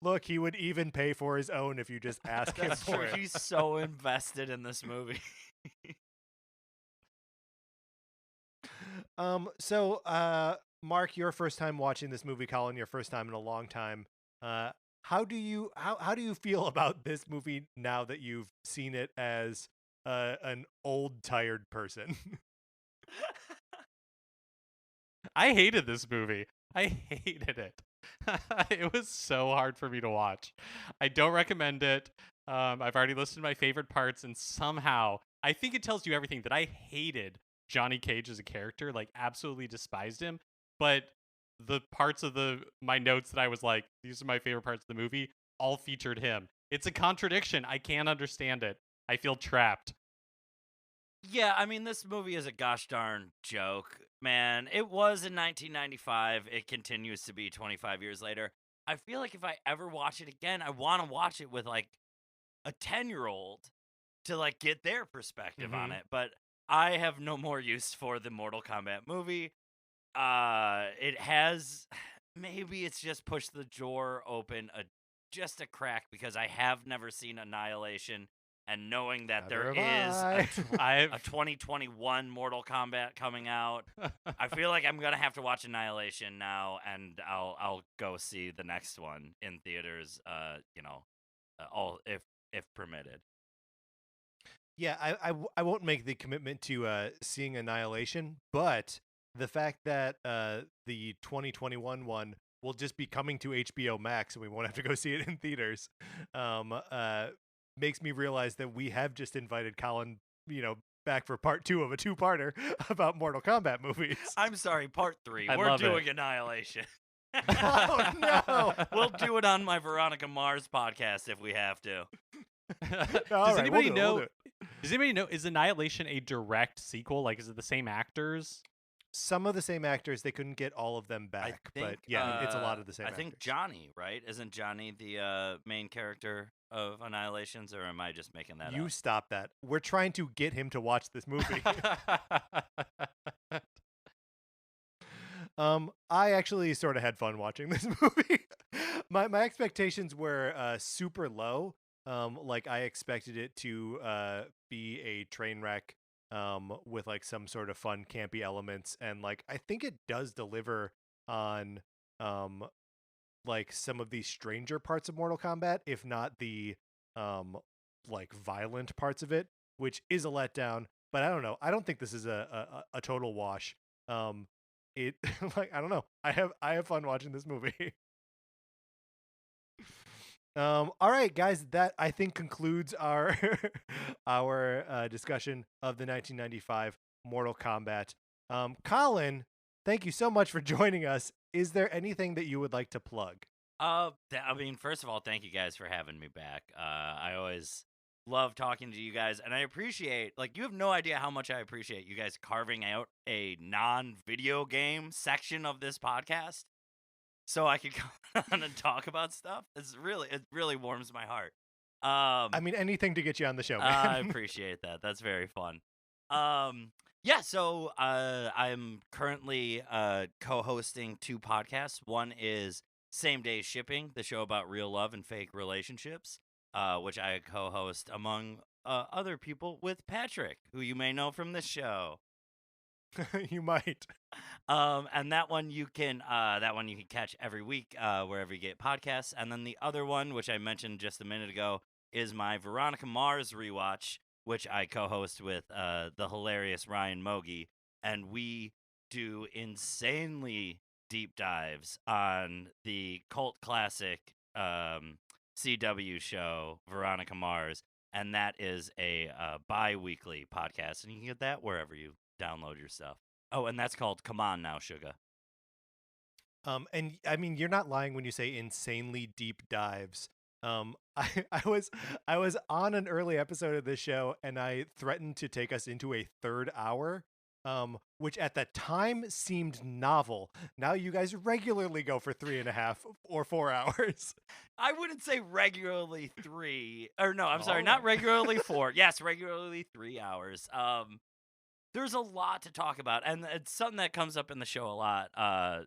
Look, he would even pay for his own if you just ask him That's for true. it. He's so invested in this movie. Mark, your first time watching this movie, Colin, your first time in a long time. How do you feel about this movie now that you've seen it as an old, tired person? I hated this movie. I hated it. It was so hard for me to watch. I don't recommend it. I've already listed my favorite parts, and somehow I think it tells you everything that I hated Johnny Cage as a character, like absolutely despised him. But the parts of my notes that I was like, these are my favorite parts of the movie, all featured him. It's a contradiction. I can't understand it. I feel trapped. Yeah, I mean, this movie is a gosh darn joke, man. It was in 1995. It continues to be 25 years later. I feel like if I ever watch it again, I want to watch it with like a 10-year-old to like get their perspective on it. But I have no more use for the Mortal Kombat movie. It has, maybe it's just pushed the door open just a crack because I have never seen Annihilation. And knowing that there is a 2021 Mortal Kombat coming out, I feel like I'm gonna have to watch Annihilation now, and I'll go see the next one in theaters. All if permitted. Yeah, I won't make the commitment to seeing Annihilation, but the fact that the 2021 one will just be coming to HBO Max and we won't have to go see it in theaters makes me realize that we have just invited Colin, back for part 2 of a 2-parter about Mortal Kombat movies. I'm sorry, part 3. I We're love doing it. Annihilation. Oh no! We'll do it on my Veronica Mars podcast if we have to. Does anybody we'll know? do it. Does anybody know? Is Annihilation a direct sequel? Like, is it the same actors? Some of the same actors, they couldn't get all of them back, but yeah, it's a lot of the same I think actors. Johnny, right? Isn't Johnny the main character of Annihilations, or am I just making that You up? stop that. We're trying to get him to watch this movie. I actually sort of had fun watching this movie. My expectations were super low. Like I expected it to be a train wreck with like some sort of fun campy elements, and like I think it does deliver on like some of the stranger parts of Mortal Kombat, if not the like violent parts of it, which is a letdown. But I don't know. I don't think this is a total wash. It like I don't know. I have fun watching this movie. All right, guys, that I think concludes our our discussion of the 1995 Mortal Kombat. Colin, thank you so much for joining us. Is there anything that you would like to plug? I mean, first of all, thank you guys for having me back. I always love talking to you guys, and I appreciate, like, you have no idea how much I appreciate you guys carving out a non-video game section of this podcast so I could come on and talk about stuff. It really warms my heart. I mean, anything to get you on the show, man. I appreciate that. That's very fun. Yeah, so I'm currently co-hosting 2 podcasts. One is Same Day Shipping, the show about real love and fake relationships, which I co-host among other people with Patrick, who you may know from this show. You might. And that one you can catch every week wherever you get podcasts. And then the other one, which I mentioned just a minute ago, is my Veronica Mars rewatch, which I co-host with the hilarious Ryan Mogi. and we do insanely deep dives on the cult classic CW show Veronica Mars, and that is a bi-weekly podcast, and you can get that wherever you download your stuff. Oh, and that's called Come On Now, Sugar. And I mean, you're not lying when you say insanely deep dives. I was on an early episode of this show, and I threatened to take us into a third hour, which at the time seemed novel. Now you guys regularly go for 3.5 or 4 hours. I wouldn't say regularly 3, or no, I'm sorry, All not right. regularly 4. Yes, regularly 3 hours. There's a lot to talk about, and it's something that comes up in the show a lot.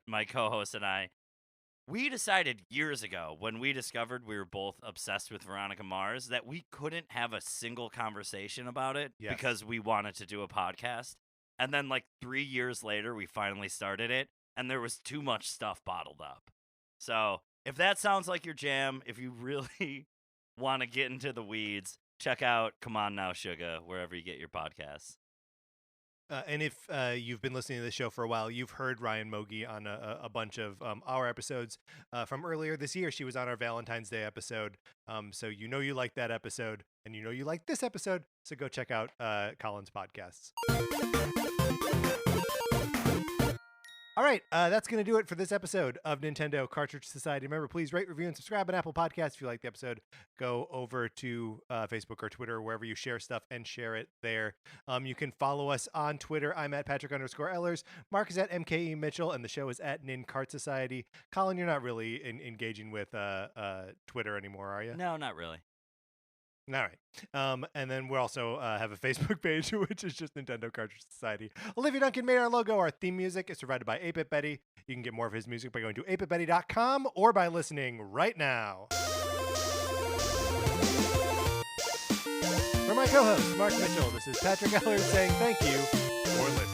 My co-host and I, we decided years ago when we discovered we were both obsessed with Veronica Mars that we couldn't have a single conversation about it Yes. because we wanted to do a podcast. And then like 3 years later, we finally started it, and there was too much stuff bottled up. So if that sounds like your jam, if you really want to get into the weeds, check out Come On Now, Sugar, wherever you get your podcasts. And if you've been listening to this show for a while, you've heard Ryan Mogi on a bunch of our episodes from earlier this year. She was on our Valentine's Day episode. So you know you like that episode, and you know you like this episode. So go check out Colin's podcasts. All right, that's going to do it for this episode of Nintendo Cartridge Society. Remember, please rate, review, and subscribe on Apple Podcasts. If you like the episode, go over to Facebook or Twitter, wherever you share stuff, and share it there. You can follow us on Twitter. I'm at Patrick_Ellers. Mark is at MKE Mitchell, and the show is at Nin Cart Society. Colin, you're not really engaging with Twitter anymore, are you? No, not really. All right. And then we also have a Facebook page, which is just Nintendo Cartridge Society. Olivia Duncan made our logo. Our theme music is provided by 8-Bit Betty. You can get more of his music by going to 8bitbetty.com or by listening right now. For my co-host, Mark Mitchell, this is Patrick Ellers saying thank you for listening.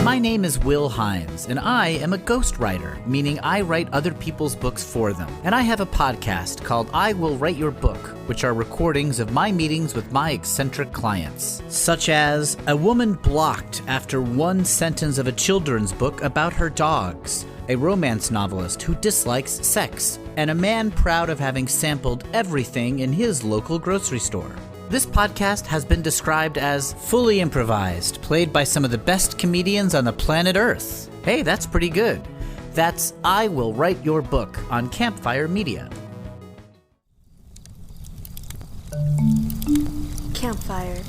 My name is Will Hines, and I am a ghostwriter, meaning I write other people's books for them. And I have a podcast called I Will Write Your Book, which are recordings of my meetings with my eccentric clients, such as a woman blocked after one sentence of a children's book about her dogs, a romance novelist who dislikes sex, and a man proud of having sampled everything in his local grocery store. This podcast has been described as fully improvised, played by some of the best comedians on the planet Earth. Hey, that's pretty good. That's I Will Write Your Book on Campfire Media. Campfire.